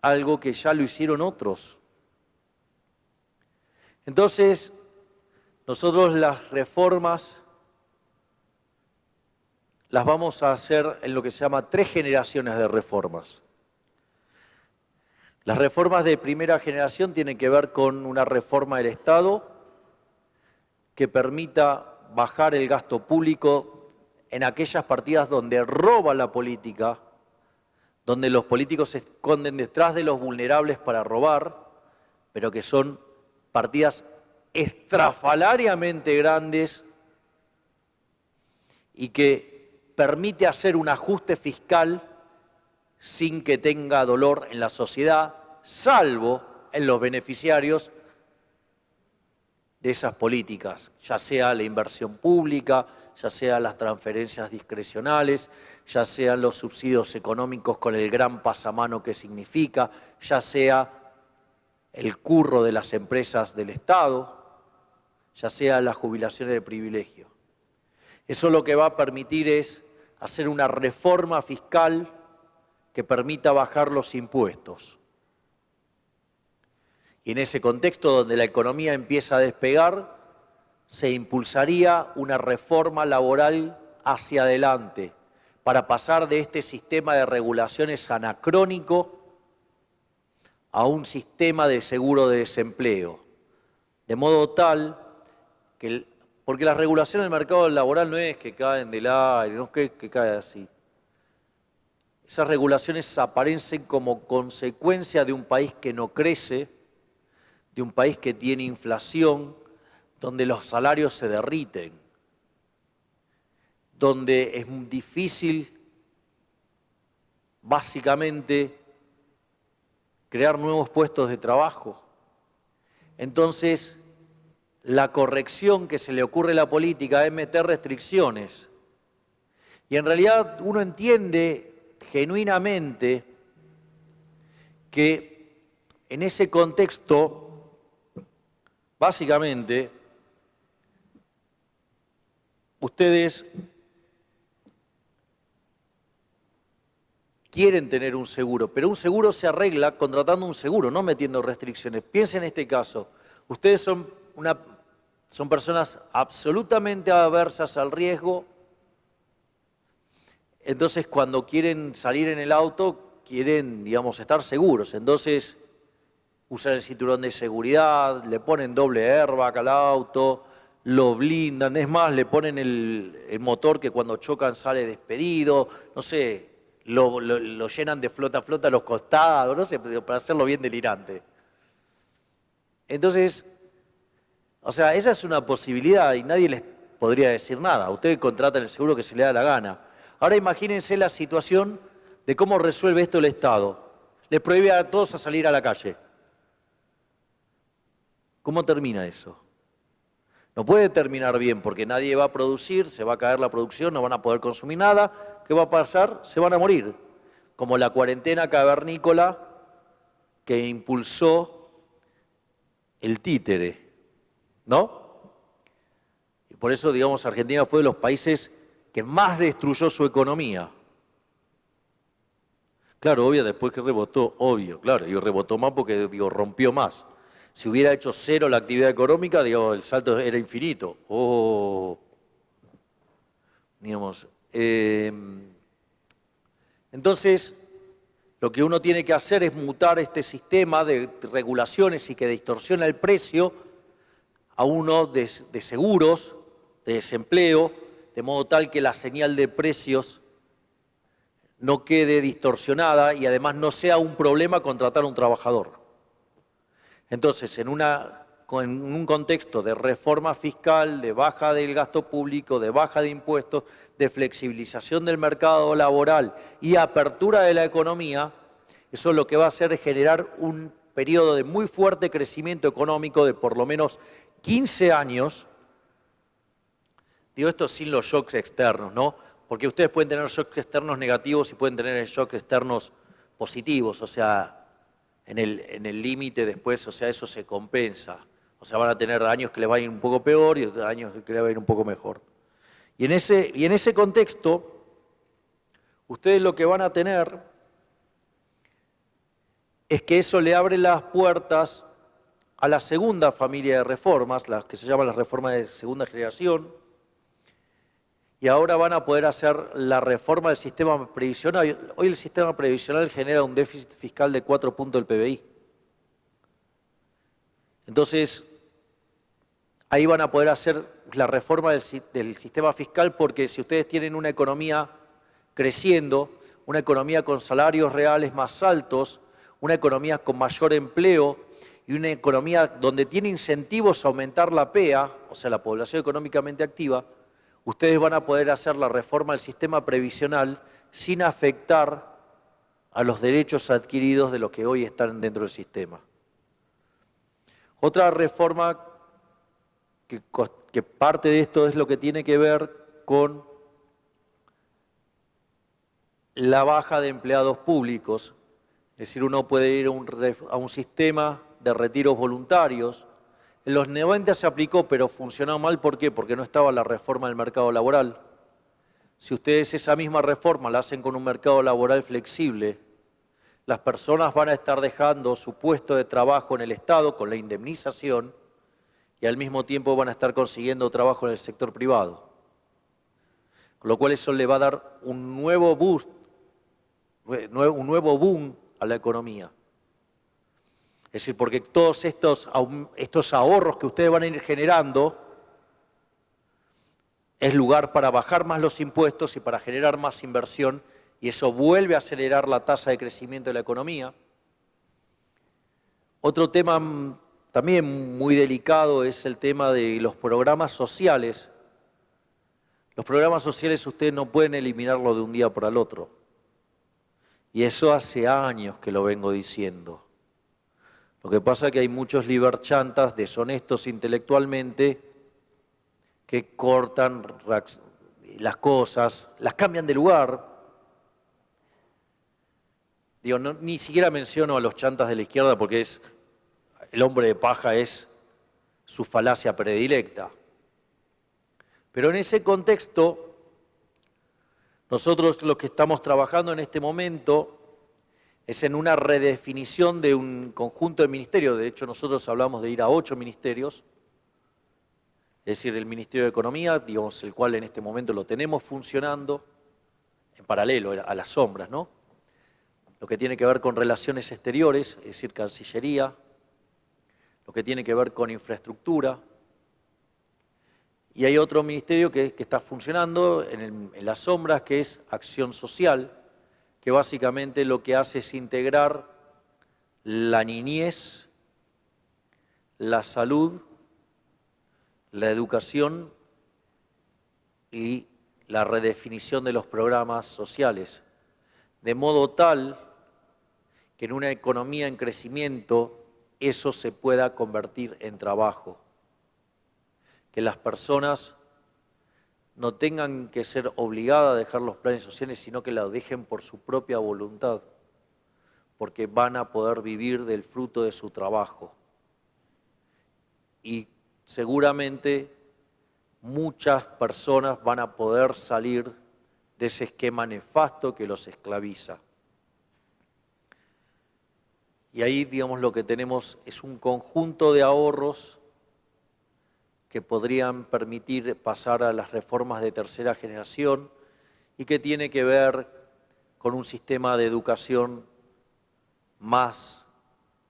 algo que ya lo hicieron otros. Entonces, nosotros las reformas las vamos a hacer en lo que se llama 3 generaciones de reformas. Las reformas de primera generación tienen que ver con una reforma del Estado que permita bajar el gasto público en aquellas partidas donde roba la política, donde los políticos se esconden detrás de los vulnerables para robar, pero que son partidas estrafalariamente grandes y que permite hacer un ajuste fiscal sin que tenga dolor en la sociedad, salvo en los beneficiarios de esas políticas, ya sea la inversión pública, ya sea las transferencias discrecionales, ya sean los subsidios económicos con el gran pasamano que significa, ya sea el curro de las empresas del Estado, ya sea las jubilaciones de privilegio. Eso lo que va a permitir es hacer una reforma fiscal que permita bajar los impuestos. Y en ese contexto donde la economía empieza a despegar, se impulsaría una reforma laboral hacia adelante para pasar de este sistema de regulaciones anacrónico a un sistema de seguro de desempleo. De modo tal que, porque la regulación del mercado laboral no es que caen del aire, no es que cae así. Esas regulaciones aparecen como consecuencia de un país que no crece, de un país que tiene inflación, donde los salarios se derriten, donde es difícil, básicamente, crear nuevos puestos de trabajo. Entonces, la corrección que se le ocurre a la política es meter restricciones. Y en realidad uno entiende genuinamente que en ese contexto, básicamente, ustedes quieren tener un seguro, pero un seguro se arregla contratando un seguro, no metiendo restricciones. Piensen en este caso, ustedes son personas absolutamente aversas al riesgo. Entonces, cuando quieren salir en el auto, quieren, digamos, estar seguros. Entonces, usan el cinturón de seguridad, le ponen doble airbag al auto, lo blindan. Es más, le ponen el motor que cuando chocan sale despedido. No sé, lo llenan de flota a flota a los costados, no sé, para hacerlo bien delirante. Entonces, o sea, esa es una posibilidad y nadie les podría decir nada. Ustedes contratan el seguro que se les da la gana. Ahora imagínense la situación de cómo resuelve esto el Estado. Les prohíbe a todos a salir a la calle. ¿Cómo termina eso? No puede terminar bien porque nadie va a producir, se va a caer la producción, no van a poder consumir nada. ¿Qué va a pasar? Se van a morir. Como la cuarentena cavernícola que impulsó el títere, ¿no? Y por eso, digamos, Argentina fue de los países que más destruyó su economía. Claro, obvio, después que rebotó, obvio, claro, y rebotó más porque, digo, rompió más. Si hubiera hecho cero la actividad económica, digo, el salto era infinito. Digamos, entonces, lo que uno tiene que hacer es mutar este sistema de regulaciones y que distorsiona el precio a uno de seguros, de desempleo, de modo tal que la señal de precios no quede distorsionada y además no sea un problema contratar a un trabajador. Entonces, en un contexto de reforma fiscal, de baja del gasto público, de baja de impuestos, de flexibilización del mercado laboral y apertura de la economía, eso lo que va a hacer es generar un periodo de muy fuerte crecimiento económico de por lo menos 15 años. Digo esto sin los shocks externos, ¿no? Porque ustedes pueden tener shocks externos negativos y pueden tener shocks externos positivos, o sea, en el límite después, o sea, eso se compensa. O sea, van a tener años que les va a ir un poco peor y otros años que les va a ir un poco mejor. Y en ese contexto, ustedes lo que van a tener es que eso le abre las puertas a la segunda familia de reformas, las que se llaman las reformas de segunda generación, y ahora van a poder hacer la reforma del sistema previsional. Hoy el sistema previsional genera un déficit fiscal de 4 puntos del PBI. Entonces, ahí van a poder hacer la reforma del sistema fiscal porque si ustedes tienen una economía creciendo, una economía con salarios reales más altos, una economía con mayor empleo y una economía donde tiene incentivos a aumentar la PEA, o sea, la población económicamente activa, ustedes van a poder hacer la reforma del sistema previsional sin afectar a los derechos adquiridos de los que hoy están dentro del sistema. Otra reforma que parte de esto es lo que tiene que ver con la baja de empleados públicos. Es decir, uno puede ir a un sistema de retiros voluntarios. En los 90 se aplicó, pero funcionó mal. ¿Por qué? Porque no estaba la reforma del mercado laboral. Si ustedes esa misma reforma la hacen con un mercado laboral flexible, las personas van a estar dejando su puesto de trabajo en el Estado con la indemnización y al mismo tiempo van a estar consiguiendo trabajo en el sector privado. con lo cual eso le va a dar un nuevo boost, un nuevo boom a la economía. Es decir, porque todos estos ahorros que ustedes van a ir generando es lugar para bajar más los impuestos y para generar más inversión, y eso vuelve a acelerar la tasa de crecimiento de la economía. Otro tema también muy delicado es el tema de los programas sociales. Los programas sociales ustedes no pueden eliminarlo de un día para el otro. Y eso hace años que lo vengo diciendo. Lo que pasa es que hay muchos liberchantas deshonestos intelectualmente que cortan las cosas, las cambian de lugar. Digo, ni siquiera menciono a los chantas de la izquierda porque el hombre de paja es su falacia predilecta. Pero en ese contexto, nosotros lo que estamos trabajando en este momento es en una redefinición de un conjunto de ministerios. De hecho, nosotros hablamos de ir a 8 ministerios, es decir, el Ministerio de Economía, digamos, el cual en este momento lo tenemos funcionando en paralelo a las sombras, ¿no? Lo que tiene que ver con relaciones exteriores, es decir, Cancillería, lo que tiene que ver con infraestructura. Y hay otro ministerio que está funcionando en las sombras, que es Acción Social, que básicamente lo que hace es integrar la niñez, la salud, la educación y la redefinición de los programas sociales, de modo tal que en una economía en crecimiento eso se pueda convertir en trabajo, que las personas no tengan que ser obligadas a dejar los planes sociales, sino que los dejen por su propia voluntad, porque van a poder vivir del fruto de su trabajo. Y seguramente muchas personas van a poder salir de ese esquema nefasto que los esclaviza. Y ahí, digamos, lo que tenemos es un conjunto de ahorros que podrían permitir pasar a las reformas de tercera generación y que tiene que ver con un sistema de educación más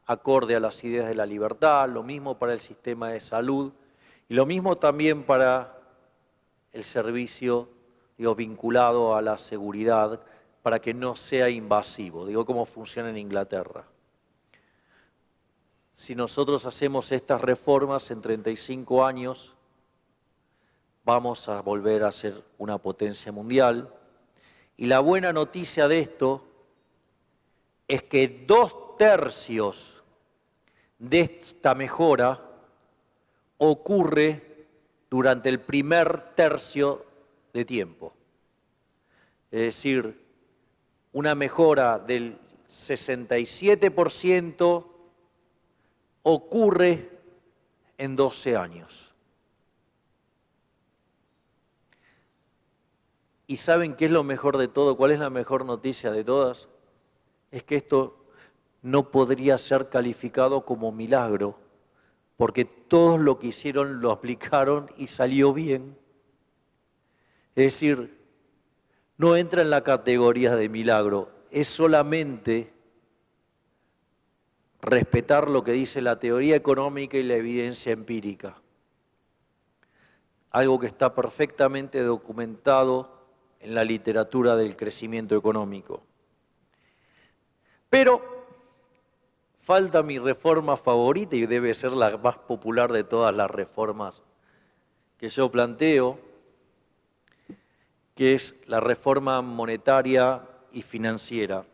acorde a las ideas de la libertad, lo mismo para el sistema de salud y lo mismo también para el servicio, digo, vinculado a la seguridad, para que no sea invasivo. Digo, cómo funciona en Inglaterra. Si nosotros hacemos estas reformas en 35 años, vamos a volver a ser una potencia mundial. Y la buena noticia de esto es que 2/3 de esta mejora ocurre durante el primer tercio de tiempo. Es decir, una mejora del 67% ocurre en 12 años. ¿Y saben qué es lo mejor de todo? ¿Cuál es la mejor noticia de todas? Es que esto no podría ser calificado como milagro, porque todos lo que hicieron lo aplicaron y salió bien. Es decir, no entra en la categoría de milagro, es solamente respetar lo que dice la teoría económica y la evidencia empírica. Algo que está perfectamente documentado en la literatura del crecimiento económico. Pero falta mi reforma favorita y debe ser la más popular de todas las reformas que yo planteo, que es la reforma monetaria y financiera.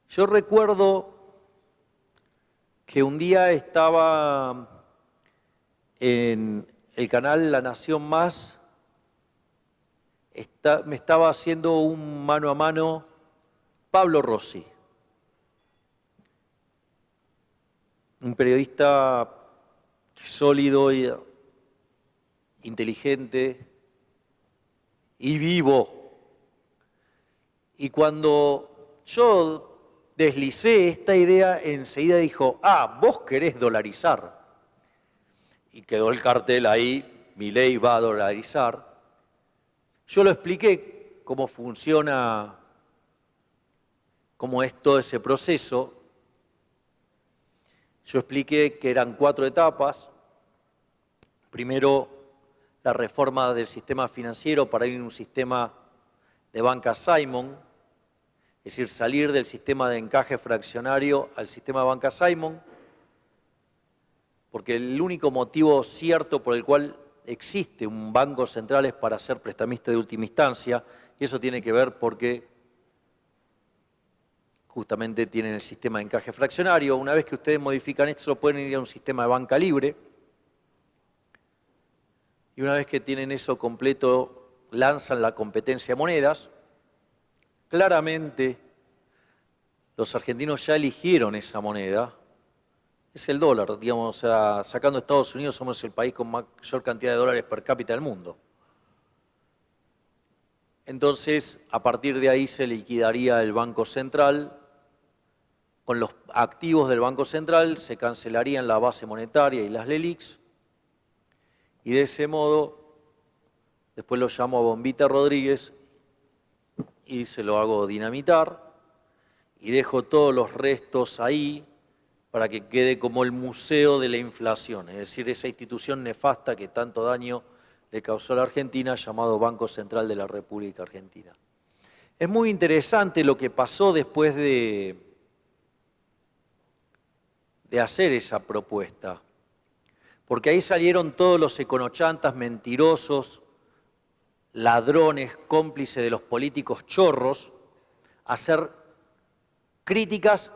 Yo recuerdo que un día estaba en el canal La Nación Más, me estaba haciendo un mano a mano Pablo Rossi, un periodista sólido, y inteligente y vivo. Y cuando yo deslicé esta idea, enseguida dijo, vos querés dolarizar. Y quedó el cartel ahí, Milei va a dolarizar. Yo lo expliqué cómo funciona, cómo es todo ese proceso. Yo expliqué que eran 4 etapas. Primero, la reforma del sistema financiero para ir a un sistema de banca Simon, es decir, salir del sistema de encaje fraccionario al sistema de banca Simon, porque el único motivo cierto por el cual existe un banco central es para ser prestamista de última instancia, y eso tiene que ver porque justamente tienen el sistema de encaje fraccionario. Una vez que ustedes modifican esto, pueden ir a un sistema de banca libre, y una vez que tienen eso completo, lanzan la competencia de monedas. Claramente, los argentinos ya eligieron esa moneda, es el dólar, digamos, o sea, sacando Estados Unidos, somos el país con mayor cantidad de dólares per cápita del mundo. Entonces, a partir de ahí se liquidaría el Banco Central. Con los activos del Banco Central se cancelarían la base monetaria y las LELIQs. Y de ese modo, después lo llamo a Bombita Rodríguez y se lo hago dinamitar. Y dejo todos los restos ahí para que quede como el museo de la inflación, es decir, esa institución nefasta que tanto daño le causó a la Argentina, llamado Banco Central de la República Argentina. Es muy interesante lo que pasó después de hacer esa propuesta, porque ahí salieron todos los econochantas mentirosos, ladrones, cómplices de los políticos chorros, a hacer críticas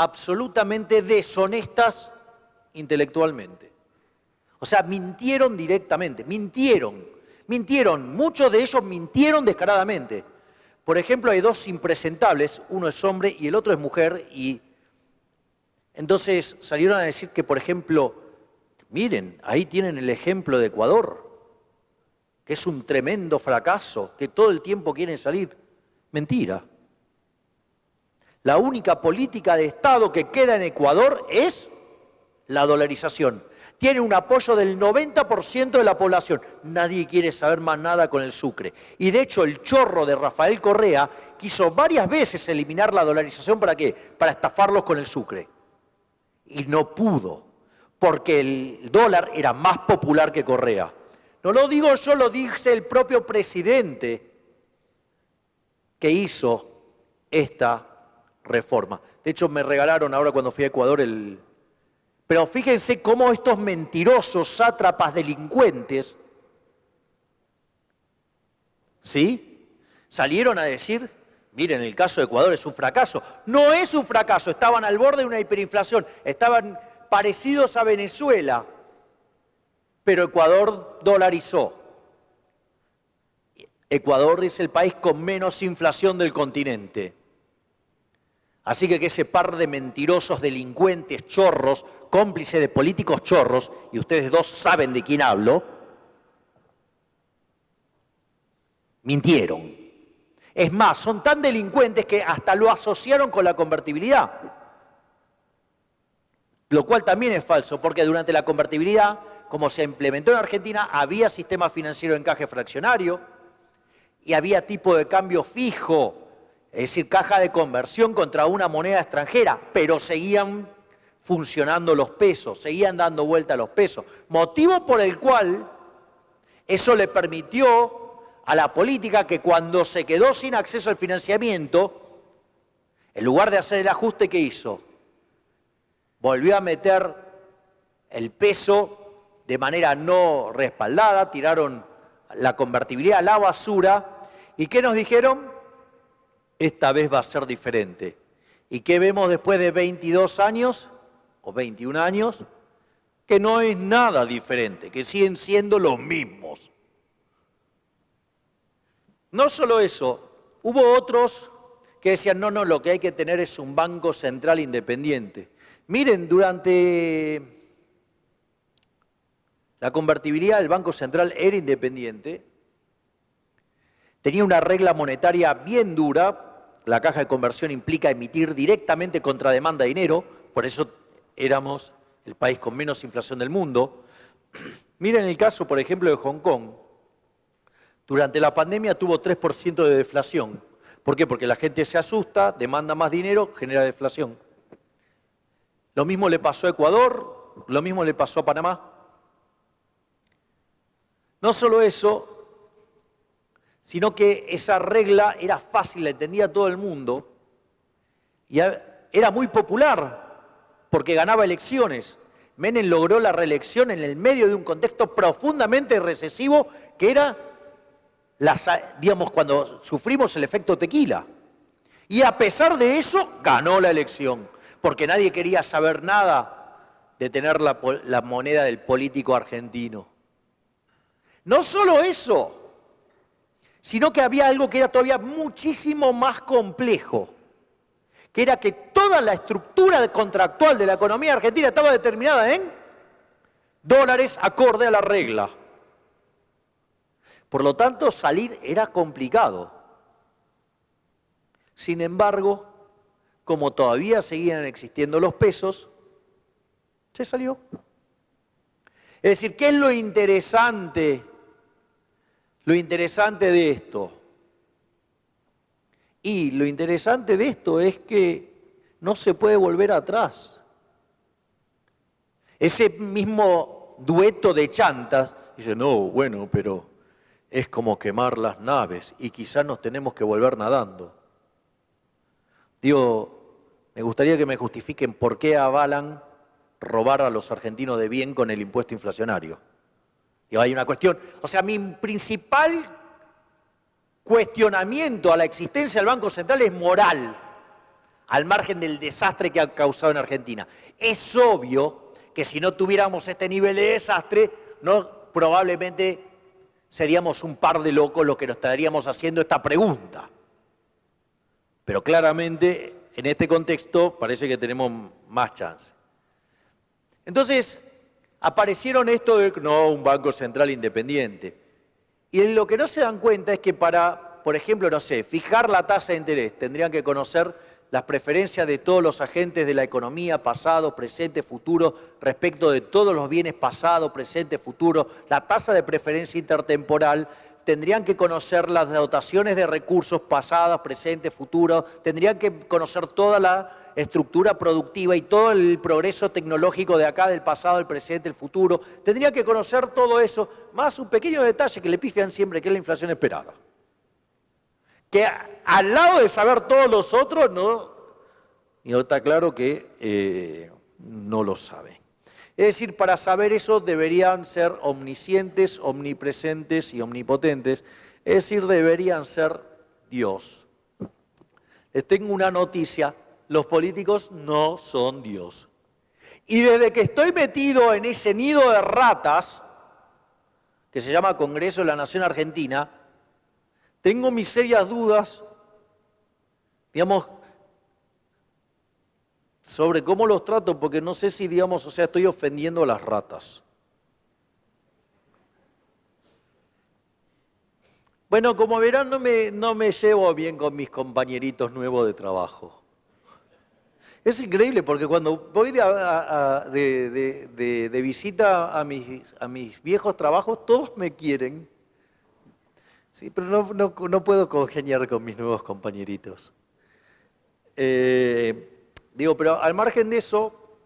absolutamente deshonestas intelectualmente. O sea, mintieron directamente, mintieron, muchos de ellos mintieron descaradamente. Por ejemplo, hay 2 impresentables, uno es hombre y el otro es mujer, y entonces salieron a decir que, por ejemplo, miren, ahí tienen el ejemplo de Ecuador, que es un tremendo fracaso, que todo el tiempo quieren salir. Mentira. La única política de Estado que queda en Ecuador es la dolarización. Tiene un apoyo del 90% de la población. Nadie quiere saber más nada con el sucre. Y de hecho el chorro de Rafael Correa quiso varias veces eliminar la dolarización. ¿Para qué? Para estafarlos con el sucre. Y no pudo, porque el dólar era más popular que Correa. No lo digo yo, lo dice el propio presidente que hizo esta reforma. De hecho, me regalaron ahora cuando fui a Ecuador el... Pero fíjense cómo estos mentirosos, sátrapas, delincuentes, ¿sí?, salieron a decir, miren, el caso de Ecuador es un fracaso. No es un fracaso, estaban al borde de una hiperinflación, estaban parecidos a Venezuela, pero Ecuador dolarizó. Ecuador es el país con menos inflación del continente. Así que ese par de mentirosos, delincuentes, chorros, cómplices de políticos chorros, y ustedes 2 saben de quién hablo, mintieron. Es más, son tan delincuentes que hasta lo asociaron con la convertibilidad. Lo cual también es falso, porque durante la convertibilidad, como se implementó en Argentina, había sistema financiero de encaje fraccionario y había tipo de cambio fijo, es decir, caja de conversión contra una moneda extranjera, pero seguían funcionando los pesos, seguían dando vuelta a los pesos. Motivo por el cual eso le permitió a la política que cuando se quedó sin acceso al financiamiento, en lugar de hacer el ajuste que hizo, volvió a meter el peso de manera no respaldada, tiraron la convertibilidad a la basura. ¿Y qué nos dijeron? Esta vez va a ser diferente. ¿Y qué vemos después de 22 años o 21 años? Que no es nada diferente, que siguen siendo los mismos. No solo eso, hubo otros que decían, no, lo que hay que tener es un banco central independiente. Miren, durante la convertibilidad el Banco Central era independiente, tenía una regla monetaria bien dura. La caja de conversión implica emitir directamente contra demanda dinero, por eso éramos el país con menos inflación del mundo. Miren el caso, por ejemplo, de Hong Kong, Durante la pandemia tuvo 3% de deflación. ¿Por qué? Porque la gente se asusta, demanda más dinero, genera deflación. Lo mismo le pasó a Ecuador, lo mismo le pasó a Panamá. No solo eso, sino que esa regla era fácil, la entendía todo el mundo, y era muy popular, porque ganaba elecciones. Menem logró la reelección en el medio de un contexto profundamente recesivo, que era, digamos, cuando sufrimos el efecto tequila. Y a pesar de eso, ganó la elección, porque nadie quería saber nada de tener la moneda del político argentino. No solo eso, sino que había algo que era todavía muchísimo más complejo, que era que toda la estructura contractual de la economía argentina estaba determinada en dólares acorde a la regla. Por lo tanto, salir era complicado. Sin embargo, como todavía seguían existiendo los pesos, se salió. Es decir, ¿qué es lo interesante? Lo interesante de esto. Y lo interesante de esto es que no se puede volver atrás. Ese mismo dueto de chantas dice, no, bueno, pero es como quemar las naves y quizás nos tenemos que volver nadando. Digo, me gustaría que me justifiquen por qué avalan robar a los argentinos de bien con el impuesto inflacionario. Digo, hay una cuestión, o sea, mi principal cuestionamiento a la existencia del Banco Central es moral, al margen del desastre que ha causado en Argentina. Es obvio que si no tuviéramos este nivel de desastre, probablemente seríamos un par de locos los que nos estaríamos haciendo esta pregunta. Pero claramente, en este contexto, parece que tenemos más chance. Entonces, aparecieron esto de, no, un Banco Central independiente. Y lo que no se dan cuenta es que para, por ejemplo, no sé, fijar la tasa de interés, tendrían que conocer las preferencias de todos los agentes de la economía, pasado, presente, futuro, respecto de todos los bienes pasado, presente, futuro, la tasa de preferencia intertemporal, tendrían que conocer las dotaciones de recursos pasadas, presentes, futuros, tendrían que conocer toda la estructura productiva y todo el progreso tecnológico de acá, del pasado, el presente, el futuro. Tendrían que conocer todo eso, más un pequeño detalle que le pifian siempre, que es la inflación esperada. Que al lado de saber todos los otros, no está claro que no lo sabe. Es decir, para saber eso deberían ser omniscientes, omnipresentes y omnipotentes. Es decir, deberían ser Dios. Les tengo una noticia, los políticos no son Dios. Y desde que estoy metido en ese nido de ratas, que se llama Congreso de la Nación Argentina, tengo mis serias dudas, digamos, sobre cómo los trato, porque no sé si, digamos, o sea, estoy ofendiendo a las ratas. Bueno, como verán, no me llevo bien con mis compañeritos nuevos de trabajo. Es increíble porque cuando voy de visita a mis viejos trabajos, todos me quieren. Sí, pero no puedo congeniar con mis nuevos compañeritos. Pero al margen de eso,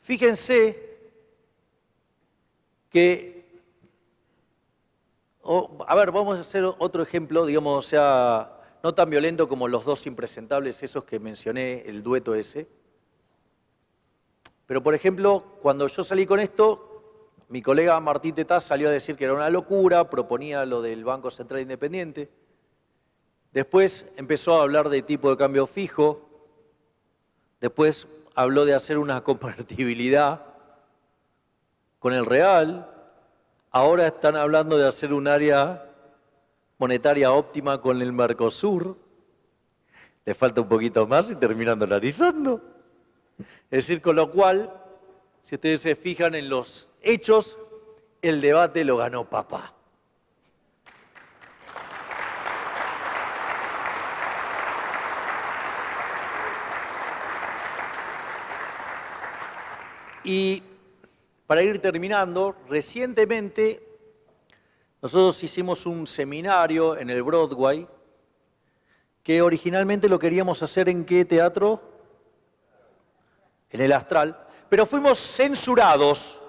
fíjense que, vamos a hacer otro ejemplo, digamos, o sea, no tan violento como los dos impresentables esos que mencioné, el dueto ese. Pero, por ejemplo, cuando yo salí con esto, mi colega Martín Tetaz salió a decir que era una locura, proponía lo del Banco Central Independiente. Después empezó a hablar de tipo de cambio fijo. Después habló de hacer una convertibilidad con el real. Ahora están hablando de hacer un área monetaria óptima con el Mercosur. Le falta un poquito más y terminan dolarizando. Es decir, con lo cual, si ustedes se fijan en los hechos, el debate lo ganó papá. Y para ir terminando, recientemente Nosotros hicimos un seminario en el Broadway que originalmente lo queríamos hacer ¿en qué teatro? En el Astral, pero fuimos censurados.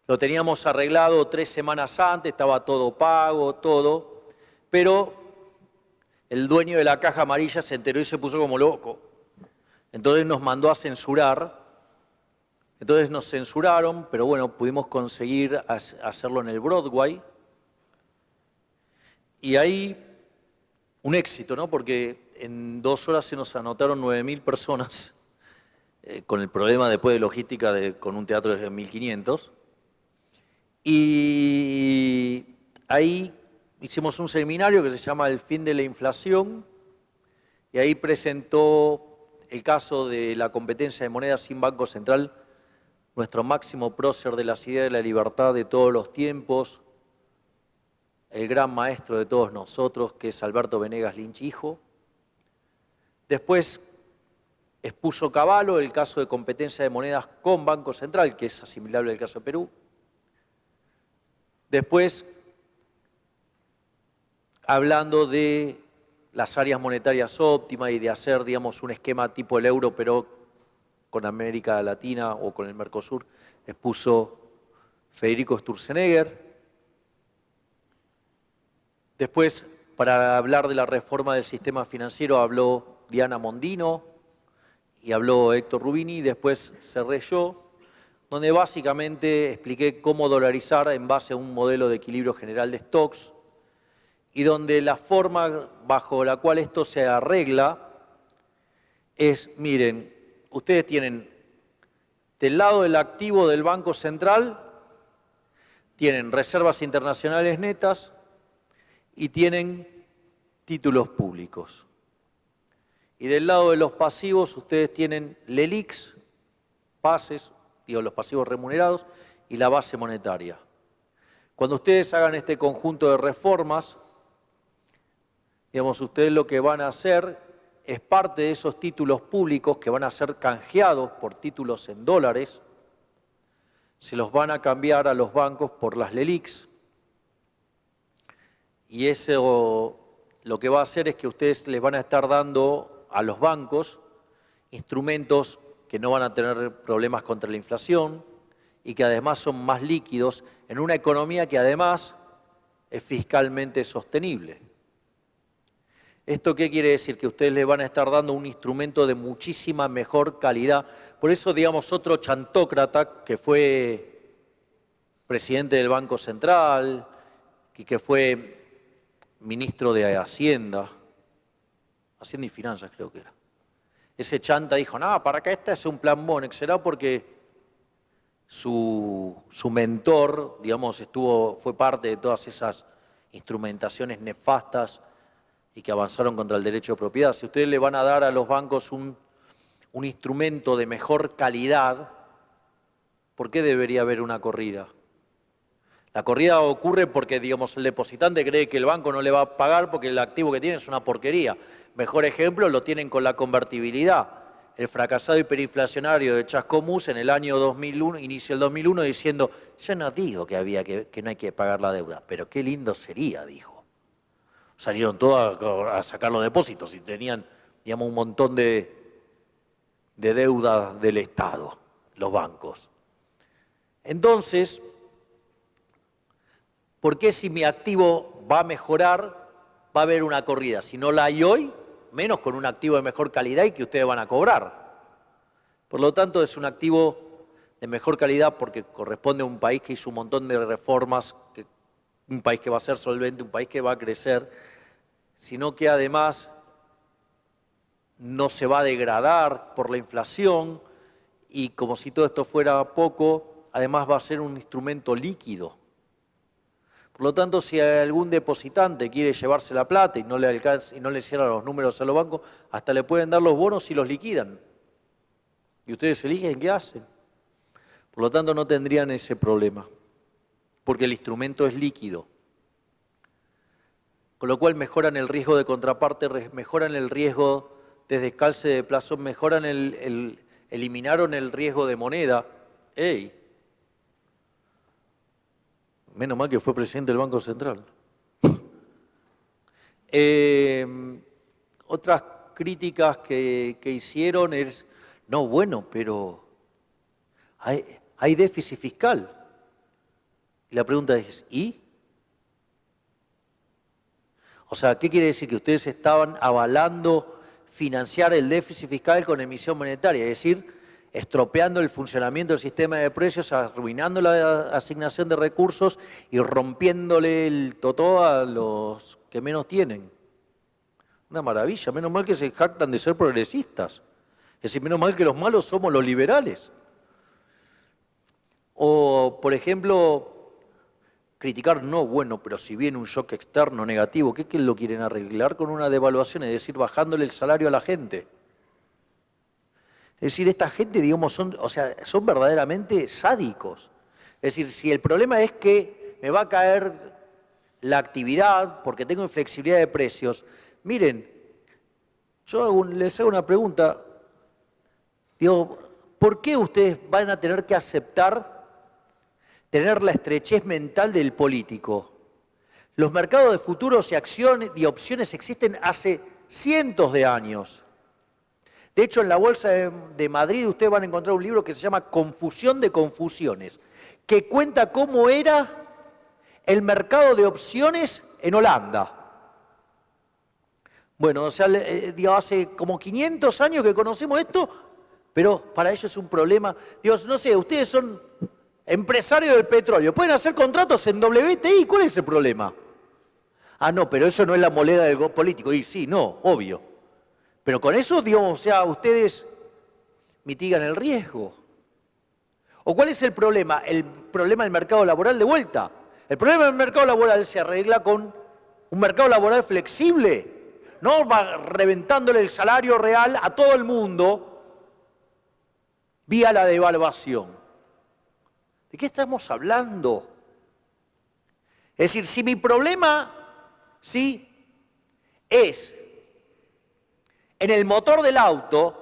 Lo teníamos arreglado 3 semanas antes, estaba todo pago, todo, pero el dueño de la caja amarilla se enteró y se puso como loco. Entonces nos mandó a censurar. Entonces nos censuraron, pero bueno, pudimos conseguir hacerlo en el Broadway. Y ahí un éxito, ¿no? Porque en 2 horas se nos anotaron 9.000 personas, con el problema después de logística con un teatro de 1.500. Y ahí hicimos un seminario que se llama El fin de la inflación, y ahí presentó el caso de la competencia de monedas sin Banco Central, nuestro máximo prócer de las ideas de la libertad de todos los tiempos, el gran maestro de todos nosotros, que es Alberto Venegas Lynch, hijo. Después expuso Cavallo el caso de competencia de monedas con Banco Central, que es asimilable al caso de Perú. Después, hablando de las áreas monetarias óptimas y de hacer, digamos, un esquema tipo el euro, pero con América Latina o con el Mercosur, expuso Federico Sturzenegger. Después, para hablar de la reforma del sistema financiero, habló Diana Mondino y habló Héctor Rubini. Después cerré yo, donde básicamente expliqué cómo dolarizar en base a un modelo de equilibrio general de stocks, y donde la forma bajo la cual esto se arregla es, miren, ustedes tienen del lado del activo del Banco Central, tienen reservas internacionales netas y tienen títulos públicos. Y del lado de los pasivos ustedes tienen LELIQs, pases, digo los pasivos remunerados, y la base monetaria. Cuando ustedes hagan este conjunto de reformas, digamos, ustedes lo que van a hacer es parte de esos títulos públicos que van a ser canjeados por títulos en dólares, se los van a cambiar a los bancos por las LELIQs, y eso lo que va a hacer es que ustedes les van a estar dando a los bancos instrumentos que no van a tener problemas contra la inflación y que además son más líquidos en una economía que además es fiscalmente sostenible. ¿Esto qué quiere decir? Que ustedes les van a estar dando un instrumento de muchísima mejor calidad. Por eso, digamos, otro chantócrata que fue presidente del Banco Central y que fue ministro de Hacienda y Finanzas creo que era. Ese chanta dijo, no, para que este es un plan Monex, será porque su mentor, digamos, fue parte de todas esas instrumentaciones nefastas y que avanzaron contra el derecho de propiedad. Si ustedes le van a dar a los bancos un instrumento de mejor calidad, ¿por qué debería haber una corrida? La corrida ocurre porque, digamos, el depositante cree que el banco no le va a pagar porque el activo que tiene es una porquería. Mejor ejemplo lo tienen con la convertibilidad. El fracasado hiperinflacionario de Chascomús en el año 2001, inicio del 2001, diciendo, yo no digo que no hay que pagar la deuda, pero qué lindo sería, dijo. Salieron todos a sacar los depósitos y tenían, digamos, un montón de deuda del Estado, los bancos. Entonces, ¿por qué si mi activo va a mejorar, va a haber una corrida? Si no la hay hoy, menos con un activo de mejor calidad y que ustedes van a cobrar. Por lo tanto, es un activo de mejor calidad porque corresponde a un país que hizo un montón de reformas, un país que va a ser solvente, un país que va a crecer, sino que además no se va a degradar por la inflación y como si todo esto fuera poco, además va a ser un instrumento líquido. Por lo tanto, si algún depositante quiere llevarse la plata y no le alcanza, y no le cierran los números a los bancos, hasta le pueden dar los bonos y los liquidan. Y ustedes eligen qué hacen. Por lo tanto, no tendrían ese problema, porque el instrumento es líquido. Con lo cual mejoran el riesgo de contraparte, mejoran el riesgo de descalce de plazo, mejoran eliminaron el riesgo de moneda. ¡Ey! Menos mal que fue presidente del Banco Central. Otras críticas que hicieron es, no, bueno, pero hay déficit fiscal. Y la pregunta es, ¿y? O sea, ¿qué quiere decir? Que ustedes estaban avalando financiar el déficit fiscal con emisión monetaria, es decir, estropeando el funcionamiento del sistema de precios, arruinando la asignación de recursos y rompiéndole el totó a los que menos tienen. Una maravilla, menos mal que se jactan de ser progresistas. Es decir, menos mal que los malos somos los liberales. O, por ejemplo, criticar, no, bueno, pero si viene un shock externo negativo, ¿qué lo quieren arreglar con una devaluación? Es decir, bajándole el salario a la gente. Es decir, esta gente, digamos, son verdaderamente sádicos. Es decir, si el problema es que me va a caer la actividad porque tengo inflexibilidad de precios, miren, yo les hago una pregunta. Digo, ¿por qué ustedes van a tener que aceptar tener la estrechez mental del político? Los mercados de futuros y acciones y opciones existen hace cientos de años. De hecho, en la Bolsa de Madrid ustedes van a encontrar un libro que se llama Confusión de Confusiones, que cuenta cómo era el mercado de opciones en Holanda. Bueno, o sea, digo, hace como 500 años que conocemos esto, pero para ellos es un problema. Dios, no sé, ustedes son empresarios del petróleo, pueden hacer contratos en WTI, ¿cuál es el problema? Ah, no, pero eso no es la moneda del político. Y sí, no, obvio. Pero con eso, digamos, o sea, ustedes mitigan el riesgo. ¿O cuál es el problema? El problema del mercado laboral de vuelta. El problema del mercado laboral se arregla con un mercado laboral flexible. No va reventándole el salario real a todo el mundo vía la devaluación. ¿De qué estamos hablando? Es decir, si mi problema, sí, es en el motor del auto,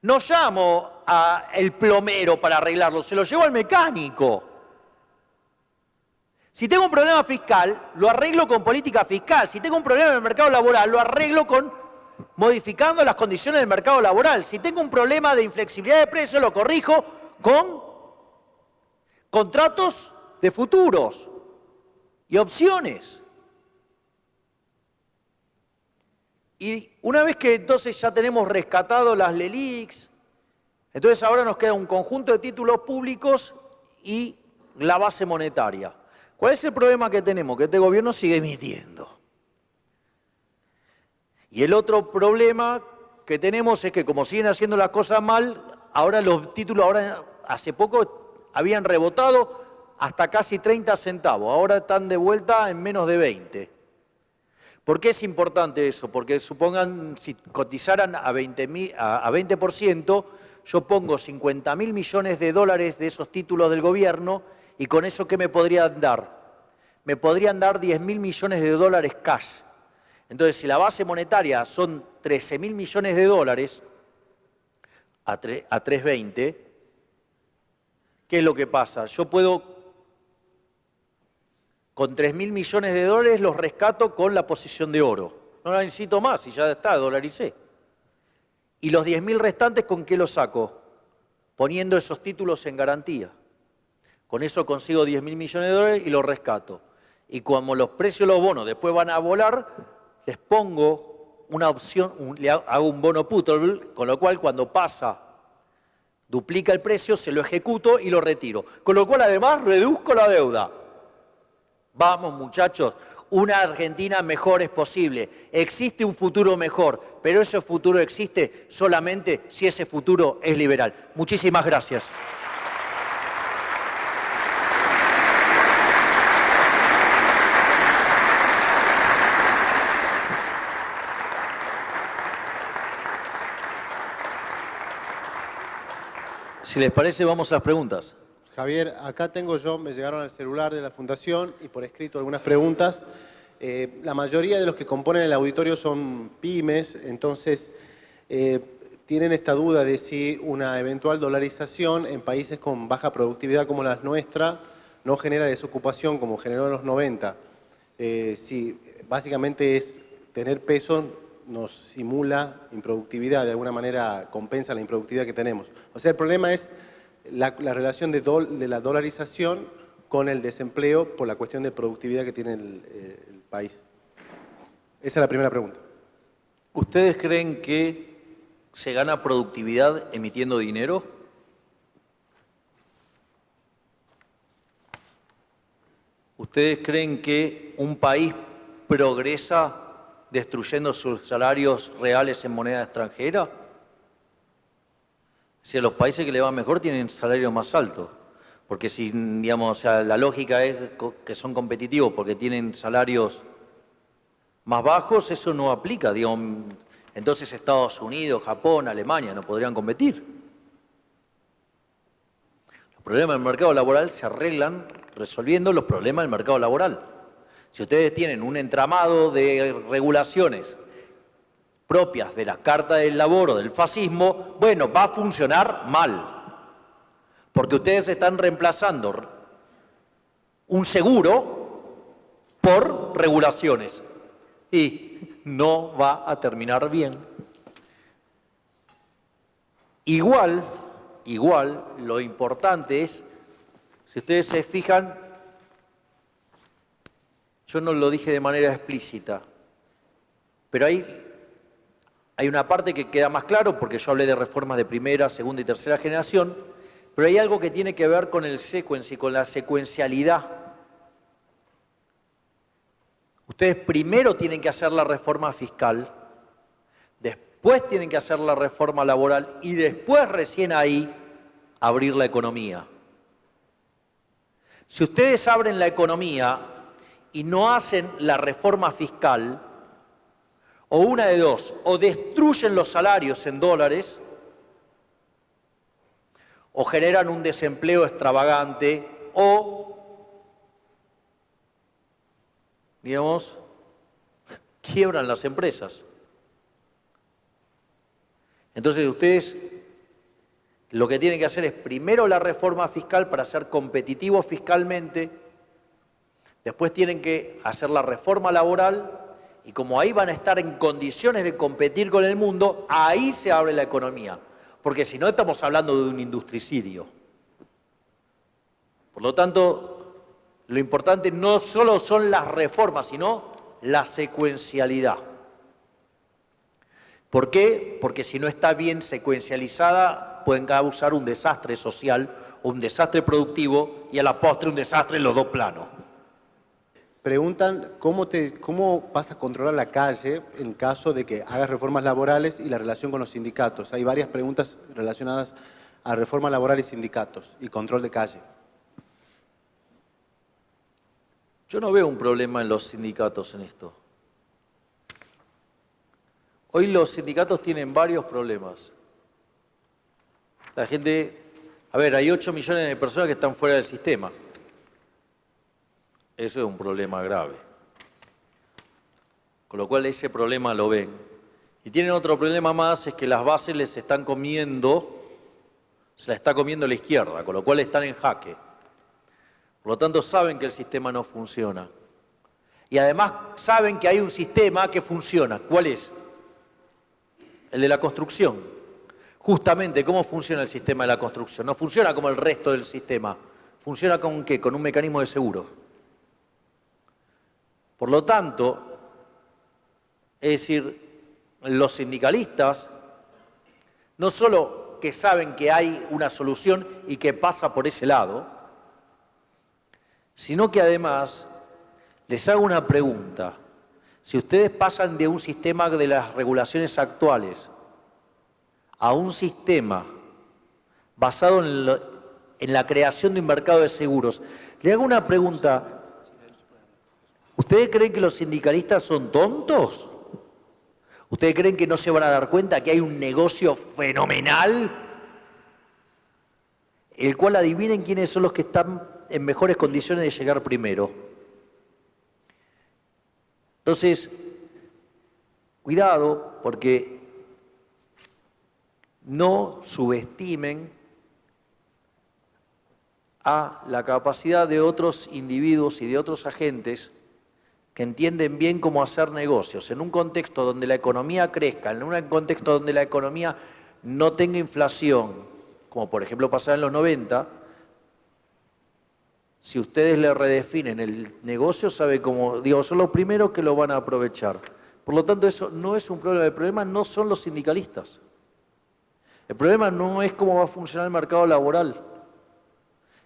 no llamo al plomero para arreglarlo, se lo llevo al mecánico. Si tengo un problema fiscal, lo arreglo con política fiscal. Si tengo un problema en el mercado laboral, lo arreglo modificando las condiciones del mercado laboral. Si tengo un problema de inflexibilidad de precios, lo corrijo con contratos de futuros y opciones. Y una vez que entonces ya tenemos rescatado las LELIQs, entonces ahora nos queda un conjunto de títulos públicos y la base monetaria. ¿Cuál es el problema que tenemos? Que este gobierno sigue emitiendo. Y el otro problema que tenemos es que como siguen haciendo las cosas mal, ahora los títulos, hace poco habían rebotado hasta casi 30 centavos, ahora están de vuelta en menos de 20. ¿Por qué es importante eso? Porque supongan, si cotizaran a 20%, yo pongo 50.000 millones de dólares de esos títulos del gobierno y con eso, ¿qué me podrían dar? Me podrían dar 10.000 millones de dólares cash. Entonces, si la base monetaria son 13.000 millones de dólares a 3.20, ¿qué es lo que pasa? Yo puedo, con 3.000 millones de dólares los rescato con la posición de oro. No la necesito más y ya está, dolaricé. Y los 10.000 restantes, ¿con qué los saco? Poniendo esos títulos en garantía. Con eso consigo 10.000 millones de dólares y los rescato. Y como los precios de los bonos después van a volar, les pongo una opción, le hago un bono putable, con lo cual cuando pasa, duplica el precio, se lo ejecuto y lo retiro. Con lo cual además reduzco la deuda. Vamos, muchachos, una Argentina mejor es posible. Existe un futuro mejor, pero ese futuro existe solamente si ese futuro es liberal. Muchísimas gracias. Si les parece, vamos a las preguntas. Javier, acá tengo yo, me llegaron al celular de la Fundación y por escrito algunas preguntas. La mayoría de los que componen el auditorio son pymes, entonces tienen esta duda de si una eventual dolarización en países con baja productividad como la nuestra no genera desocupación como generó en los 90, si básicamente es tener peso nos simula improductividad, de alguna manera compensa la improductividad que tenemos. O sea, el problema es la relación de la dolarización con el desempleo por la cuestión de productividad que tiene el país. Esa es la primera pregunta. ¿Ustedes creen que se gana productividad emitiendo dinero? ¿Ustedes creen que un país progresa destruyendo sus salarios reales en moneda extranjera? Si a los países que le va mejor tienen salarios más altos, porque si, digamos, o sea, la lógica es que son competitivos porque tienen salarios más bajos, eso no aplica, digamos, entonces Estados Unidos, Japón, Alemania no podrían competir. Los problemas del mercado laboral se arreglan resolviendo los problemas del mercado laboral. Si ustedes tienen un entramado de regulaciones propias de la Carta del Labor o del fascismo, bueno, va a funcionar mal, porque ustedes están reemplazando un seguro por regulaciones y no va a terminar bien. Igual, lo importante es, si ustedes se fijan, yo no lo dije de manera explícita, pero hay una parte que queda más claro, porque yo hablé de reformas de primera, segunda y tercera generación, pero hay algo que tiene que ver con el sequence y con la secuencialidad. Ustedes primero tienen que hacer la reforma fiscal, después tienen que hacer la reforma laboral y después recién ahí abrir la economía. Si ustedes abren la economía y no hacen la reforma fiscal, o una de dos, o destruyen los salarios en dólares, o generan un desempleo extravagante, o, digamos, quiebran las empresas. Entonces ustedes lo que tienen que hacer es primero la reforma fiscal para ser competitivos fiscalmente, después tienen que hacer la reforma laboral y como ahí van a estar en condiciones de competir con el mundo, ahí se abre la economía, porque si no estamos hablando de un industricidio. Por lo tanto, lo importante no solo son las reformas, sino la secuencialidad. ¿Por qué? Porque si no está bien secuencializada, pueden causar un desastre social o un desastre productivo y a la postre un desastre en los dos planos. Preguntan cómo vas a controlar la calle en caso de que hagas reformas laborales y la relación con los sindicatos. Hay varias preguntas relacionadas a reforma laboral y sindicatos y control de calle. Yo no veo un problema en los sindicatos en esto. Hoy los sindicatos tienen varios problemas. La gente, a ver, hay 8 millones de personas que están fuera del sistema. Eso es un problema grave. Con lo cual ese problema lo ven. Y tienen otro problema más, es que las bases les están comiendo, se la está comiendo la izquierda, con lo cual están en jaque. Por lo tanto saben que el sistema no funciona. Y además saben que hay un sistema que funciona. ¿Cuál es? El de la construcción. Justamente, ¿cómo funciona el sistema de la construcción? No funciona como el resto del sistema. ¿Funciona con qué? Con un mecanismo de seguro. Por lo tanto, es decir, los sindicalistas no solo que saben que hay una solución y que pasa por ese lado, sino que además les hago una pregunta. Si ustedes pasan de un sistema de las regulaciones actuales a un sistema basado en la creación de un mercado de seguros, le hago una pregunta. ¿Ustedes creen que los sindicalistas son tontos? ¿Ustedes creen que no se van a dar cuenta que hay un negocio fenomenal? El cual adivinen quiénes son los que están en mejores condiciones de llegar primero. Entonces, cuidado, porque no subestimen a la capacidad de otros individuos y de otros agentes que entienden bien cómo hacer negocios, en un contexto donde la economía crezca, en un contexto donde la economía no tenga inflación, como por ejemplo pasaba en los 90, si ustedes le redefinen el negocio, sabe cómo, digo, son los primeros que lo van a aprovechar. Por lo tanto, eso no es un problema. El problema no son los sindicalistas. El problema no es cómo va a funcionar el mercado laboral.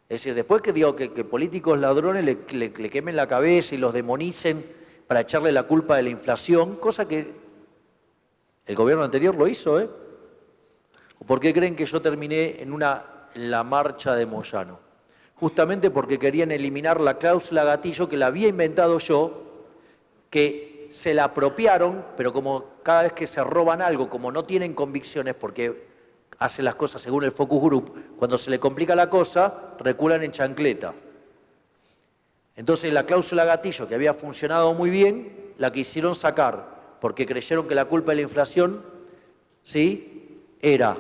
Es decir, después que digo que políticos ladrones le quemen la cabeza y los demonicen para echarle la culpa de la inflación, cosa que el gobierno anterior lo hizo, ¿eh? ¿Por qué creen que yo terminé en la marcha de Moyano? Justamente porque querían eliminar la cláusula gatillo que la había inventado yo, que se la apropiaron, pero como cada vez que se roban algo, como no tienen convicciones, porque hacen las cosas según el focus group, cuando se le complica la cosa, reculan en chancleta. Entonces la cláusula gatillo, que había funcionado muy bien, la quisieron sacar, porque creyeron que la culpa de la inflación, ¿sí?, era,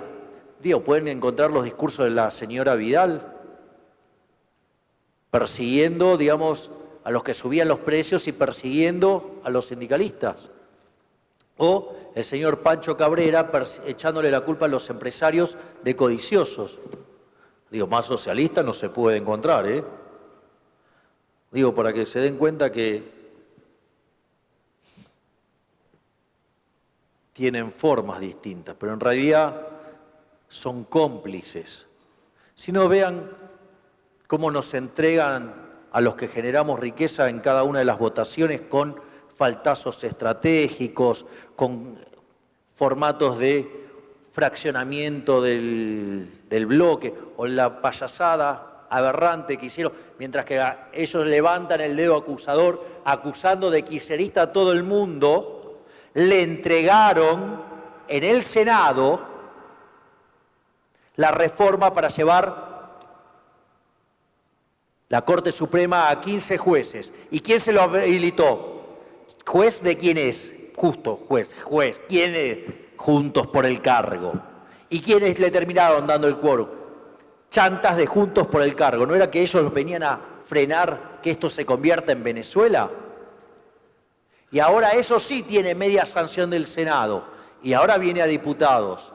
digo, pueden encontrar los discursos de la señora Vidal, persiguiendo, digamos, a los que subían los precios y persiguiendo a los sindicalistas. O el señor Pancho Cabrera echándole la culpa a los empresarios de codiciosos. Digo, más socialista no se puede encontrar, ¿eh? Digo, para que se den cuenta que tienen formas distintas, pero en realidad son cómplices. Si no, vean cómo nos entregan a los que generamos riqueza en cada una de las votaciones con faltazos estratégicos, con formatos de fraccionamiento del bloque, o la payasada aberrante que hicieron, mientras que ellos levantan el dedo acusador, acusando de kirchnerista a todo el mundo, le entregaron en el Senado la reforma para llevar la Corte Suprema a 15 jueces. ¿Y quién se lo habilitó? ¿Juez de quién es? Justo, juez. ¿Quién es? Juntos por el Cargo. ¿Y quiénes le terminaron dando el quórum? Chantas de Juntos por el Cargo. ¿No era que ellos venían a frenar que esto se convierta en Venezuela? Y ahora eso sí tiene media sanción del Senado. Y ahora viene a diputados.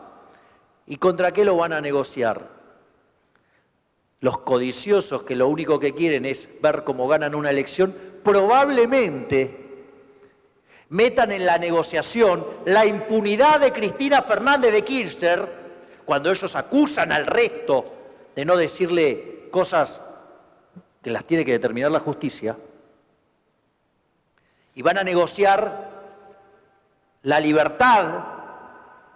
¿Y contra qué lo van a negociar? Los codiciosos, que lo único que quieren es ver cómo ganan una elección, probablemente metan en la negociación la impunidad de Cristina Fernández de Kirchner, cuando ellos acusan al resto de no decirle cosas que las tiene que determinar la justicia, y van a negociar la libertad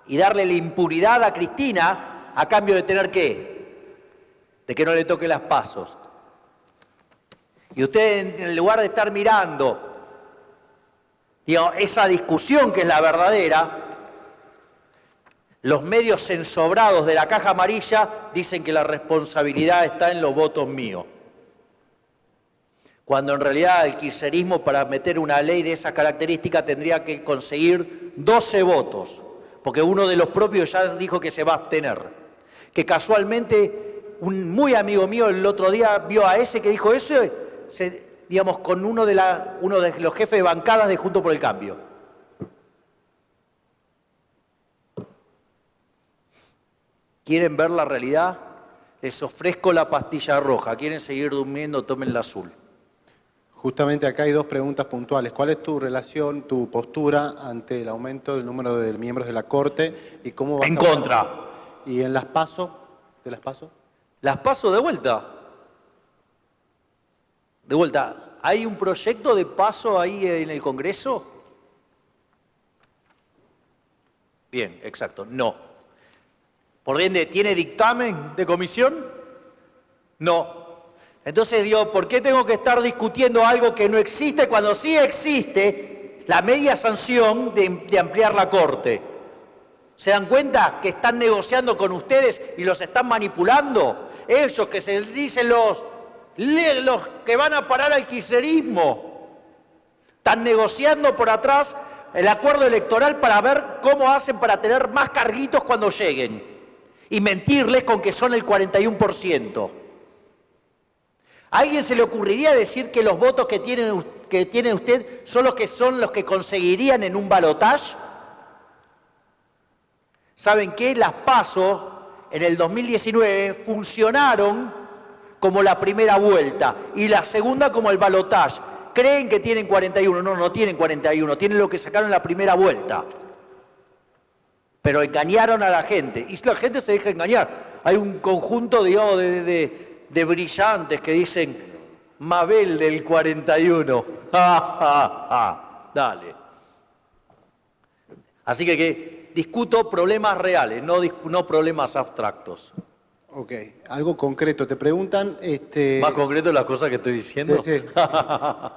y darle la impunidad a Cristina a cambio de tener ¿qué? De que no le toque las pasos. Y ustedes, en lugar de estar mirando, digo, esa discusión que es la verdadera, los medios ensobrados de la caja amarilla dicen que la responsabilidad está en los votos míos. Cuando en realidad el kirchnerismo, para meter una ley de esa característica, tendría que conseguir 12 votos, porque uno de los propios ya dijo que se va a abstener. Que casualmente un muy amigo mío el otro día vio a ese que dijo eso, digamos, con uno de los jefes de bancadas de Juntos por el Cambio. ¿Quieren ver la realidad? Les ofrezco la pastilla roja. ¿Quieren seguir durmiendo? Tomen la azul. Justamente acá hay dos preguntas puntuales. ¿Cuál es tu relación, tu postura ante el aumento del número de miembros de la Corte? Y cómo vas en contra. ¿Y en las PASO? ¿De las PASO? Las paso de vuelta. De vuelta. ¿Hay un proyecto de paso ahí en el Congreso? Bien, exacto. No. Por ende, ¿tiene dictamen de comisión? No. Entonces digo, ¿por qué tengo que estar discutiendo algo que no existe cuando sí existe la media sanción de ampliar la Corte? ¿Se dan cuenta que están negociando con ustedes y los están manipulando? Ellos que se dicen los que van a parar al kirchnerismo. Están negociando por atrás el acuerdo electoral para ver cómo hacen para tener más carguitos cuando lleguen. Y mentirles con que son el 41%. ¿A alguien se le ocurriría decir que los votos que tiene usted son los que conseguirían en un balotaje? ¿Saben qué? Las PASO en el 2019 funcionaron como la primera vuelta y la segunda como el balotaje. Creen que tienen 41, no tienen 41, tienen lo que sacaron en la primera vuelta. Pero engañaron a la gente y la gente se deja engañar. Hay un conjunto, digamos, de brillantes que dicen Mabel del 41. Dale. Así que discuto problemas reales, no problemas abstractos. Ok, algo concreto. Te preguntan... ¿Más concreto las cosas que estoy diciendo? Sí, sí.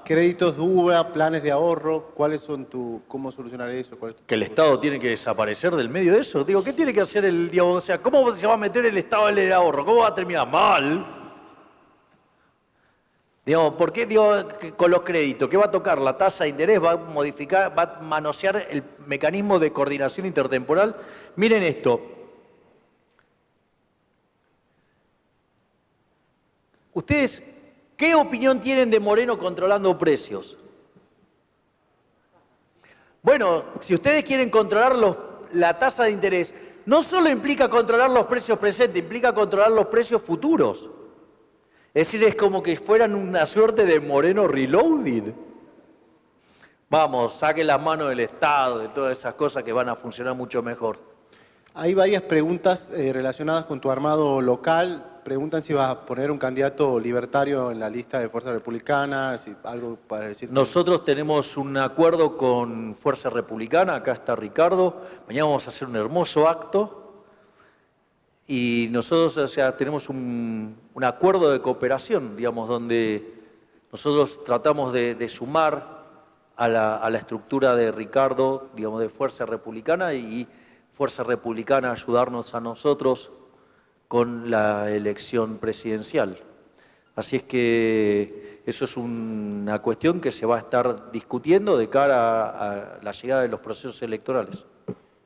Créditos DURA, planes de ahorro, ¿cuáles son cómo solucionar eso? ¿Cuál es Que el Estado tiene que desaparecer del medio de eso. Digo, ¿qué tiene que hacer o sea, cómo se va a meter el Estado en el ahorro? ¿Cómo va a terminar? Mal. Digamos, ¿por qué con los créditos? ¿Qué va a tocar? La tasa de interés va a modificar, va a manosear el mecanismo de coordinación intertemporal. Miren esto. ¿Ustedes qué opinión tienen de Moreno controlando precios? Bueno, si ustedes quieren controlar la tasa de interés, no solo implica controlar los precios presentes, implica controlar los precios futuros. Es decir, es como que fueran una suerte de Moreno Reloaded. Vamos, saquen las manos del Estado, de todas esas cosas que van a funcionar mucho mejor. Hay varias preguntas relacionadas con tu armado local. Preguntan si vas a poner un candidato libertario en la lista de Fuerza Republicana, si algo para decir. Nosotros tenemos un acuerdo con Fuerza Republicana, acá está Ricardo. Mañana vamos a hacer un hermoso acto. Y nosotros, o sea, tenemos un acuerdo de cooperación, digamos, donde nosotros tratamos de sumar a la estructura de Ricardo, digamos, de Fuerza Republicana, y Fuerza Republicana ayudarnos a nosotros con la elección presidencial. Así es que eso es una cuestión que se va a estar discutiendo de cara a la llegada de los procesos electorales.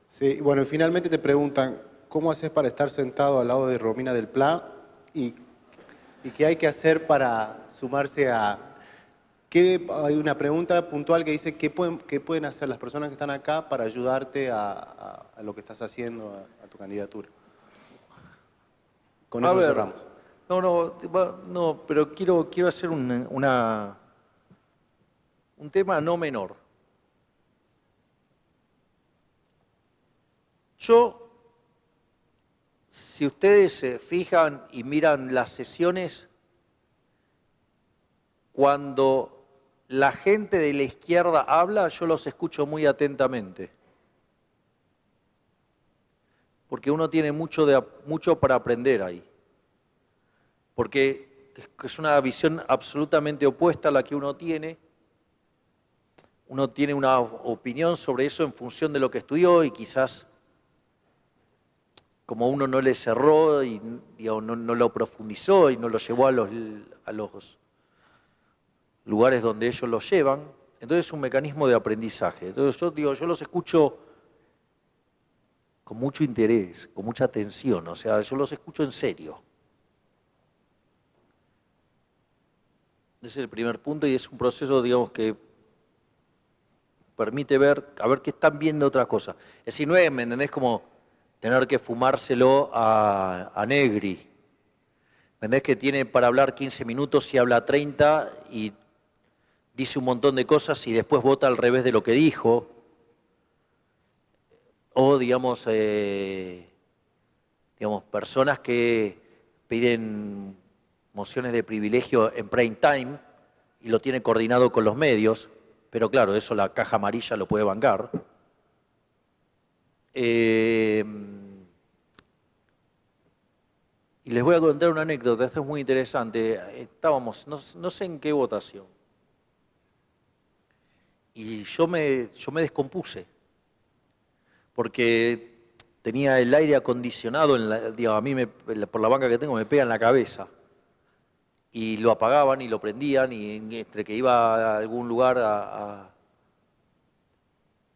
Sí, bueno, y finalmente te preguntan, ¿cómo haces para estar sentado al lado de Romina del Pla? ¿Y qué hay que hacer para sumarse a...? Hay una pregunta puntual que dice, ¿qué pueden hacer las personas que están acá para ayudarte a lo que estás haciendo, a tu candidatura? Con eso cerramos. No, pero quiero hacer un tema no menor. Si ustedes se fijan y miran las sesiones, cuando la gente de la izquierda habla, yo los escucho muy atentamente. Porque uno tiene mucho para aprender ahí. Porque es una visión absolutamente opuesta a la que uno tiene. Uno tiene una opinión sobre eso en función de lo que estudió y quizás como uno no le cerró y digamos, no lo profundizó y no lo llevó a los lugares donde ellos lo llevan, entonces es un mecanismo de aprendizaje. Entonces yo los escucho con mucho interés, con mucha atención, o sea, yo los escucho en serio. Ese es el primer punto y es un proceso, digamos, que permite a ver qué están viendo otras cosas. Es decir, no es, ¿me entendés? Como tener que fumárselo a Negri. ¿Me entendés? Que tiene para hablar 15 minutos y habla 30 y dice un montón de cosas y después vota al revés de lo que dijo. O, digamos, personas que piden mociones de privilegio en prime time y lo tiene coordinado con los medios, pero claro, eso la caja amarilla lo puede bancar. Y les voy a contar una anécdota, esto es muy interesante. Estábamos, no sé en qué votación, y yo me descompuse, porque tenía el aire acondicionado, a mí por la banca que tengo me pega en la cabeza. Y lo apagaban y lo prendían y entre que iba a algún lugar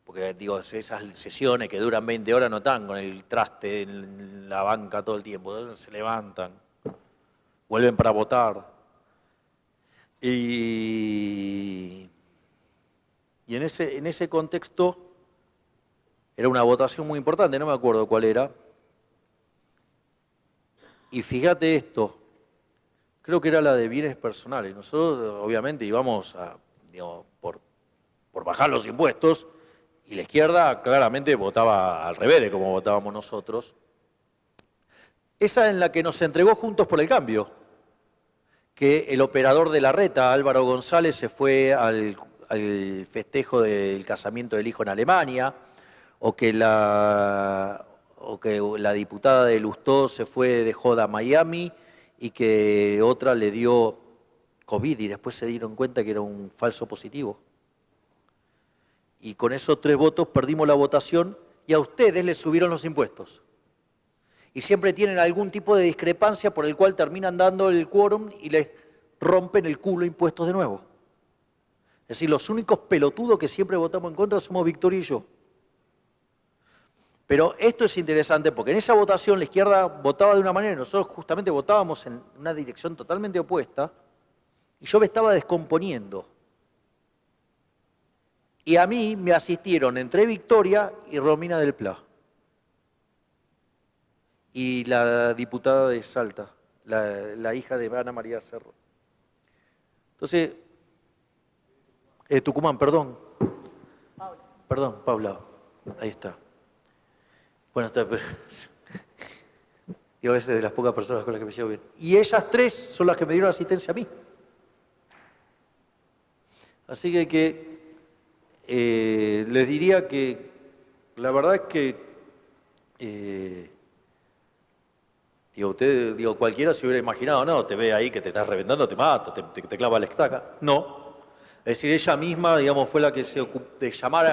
porque digo, esas sesiones que duran 20 horas no están con el traste en la banca todo el tiempo, se levantan, vuelven para votar. Y en ese contexto era una votación muy importante, no me acuerdo cuál era. Y fíjate esto, creo que era la de bienes personales. Nosotros obviamente íbamos a, digamos, por bajar los impuestos, y la izquierda claramente votaba al revés de como votábamos nosotros. Esa en la que nos entregó Juntos por el Cambio, que el operador de la reta, Álvaro González, se fue al festejo del casamiento del hijo en Alemania, o que la diputada de Lustó se fue de joda a Miami y que otra le dio COVID y después se dieron cuenta que era un falso positivo. Y con esos 3 votos perdimos la votación y a ustedes les subieron los impuestos. Y siempre tienen algún tipo de discrepancia por el cual terminan dando el quórum y les rompen el culo impuestos de nuevo. Es decir, los únicos pelotudos que siempre votamos en contra somos Victoria y yo. Pero esto es interesante porque en esa votación la izquierda votaba de una manera y nosotros justamente votábamos en una dirección totalmente opuesta y yo me estaba descomponiendo. Y a mí me asistieron entre Victoria y Romina del Pla. Y la diputada de Salta, la hija de Ana María Cerro. Entonces, Tucumán, perdón. Paula. Perdón, Paula, ahí está. Bueno, digo, a veces de las pocas personas con las que me llevo bien. Y ellas 3 son las que me dieron asistencia a mí. Así que les diría que la verdad es que cualquiera se hubiera imaginado, no, te ve ahí que te estás reventando, te mata, te clava la estaca. No. Es decir, ella misma, digamos, fue la que se ocupó de llamar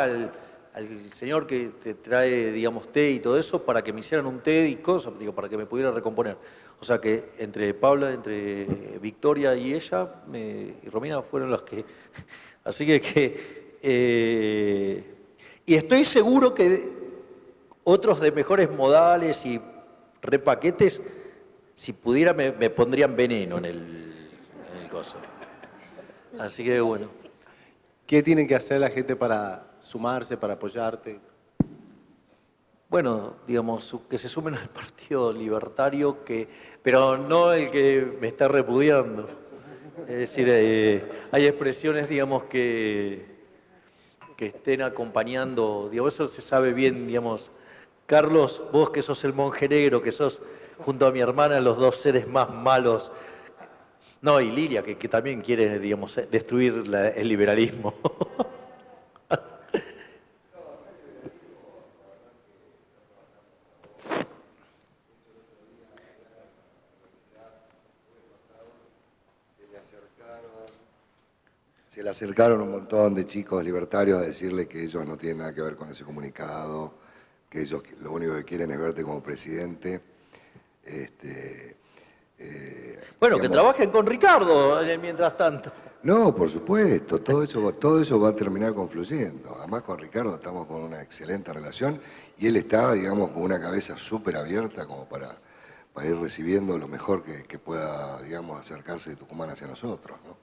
al señor que te trae, digamos, té y todo eso, para que me hicieran un té y cosas, para que me pudiera recomponer. O sea que entre Paula, entre Victoria y ella, y Romina fueron los que... Así y estoy seguro que otros de mejores modales y repaquetes, si pudiera, me pondrían veneno en el coso. Así que bueno. ¿Qué tienen que hacer la gente para sumarse, para apoyarte? Bueno, digamos, que se sumen al Partido Libertario, pero no el que me está repudiando. Es decir, hay expresiones, digamos, que estén acompañando, digamos, eso se sabe bien, digamos. Carlos, vos que sos el monje negro, que sos junto a mi hermana los 2 seres más malos. No, y Lilia, que también quiere, digamos, destruir el liberalismo. Se le acercaron un montón de chicos libertarios a decirle que ellos no tienen nada que ver con ese comunicado, que ellos lo único que quieren es verte como presidente. Bueno, que trabajen con Ricardo mientras tanto. No, por supuesto, todo eso va a terminar confluyendo. Además con Ricardo estamos con una excelente relación y él está, digamos, con una cabeza súper abierta como para ir recibiendo lo mejor que pueda, digamos, acercarse de Tucumán hacia nosotros, ¿no?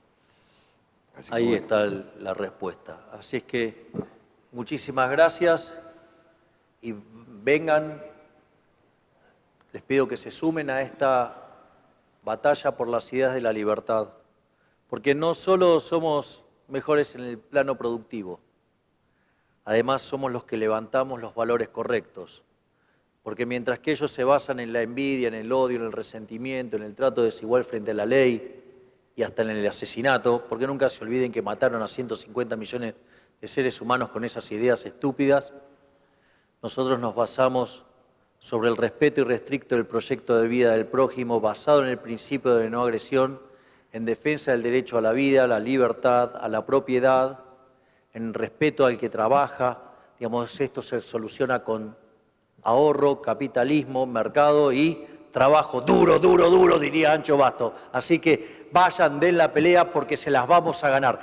Así Ahí que, bueno. está la respuesta. Así es que muchísimas gracias y vengan, les pido que se sumen a esta batalla por las ideas de la libertad, porque no solo somos mejores en el plano productivo, además somos los que levantamos los valores correctos, porque mientras que ellos se basan en la envidia, en el odio, en el resentimiento, en el trato desigual frente a la ley y hasta en el asesinato, porque nunca se olviden que mataron a 150 millones de seres humanos con esas ideas estúpidas, nosotros nos basamos sobre el respeto irrestricto del proyecto de vida del prójimo, basado en el principio de no agresión, en defensa del derecho a la vida, a la libertad, a la propiedad, en respeto al que trabaja. Digamos, esto se soluciona con ahorro, capitalismo, mercado y trabajo duro, duro, duro, diría Ancho Basto. Así que vayan, den la pelea porque se las vamos a ganar.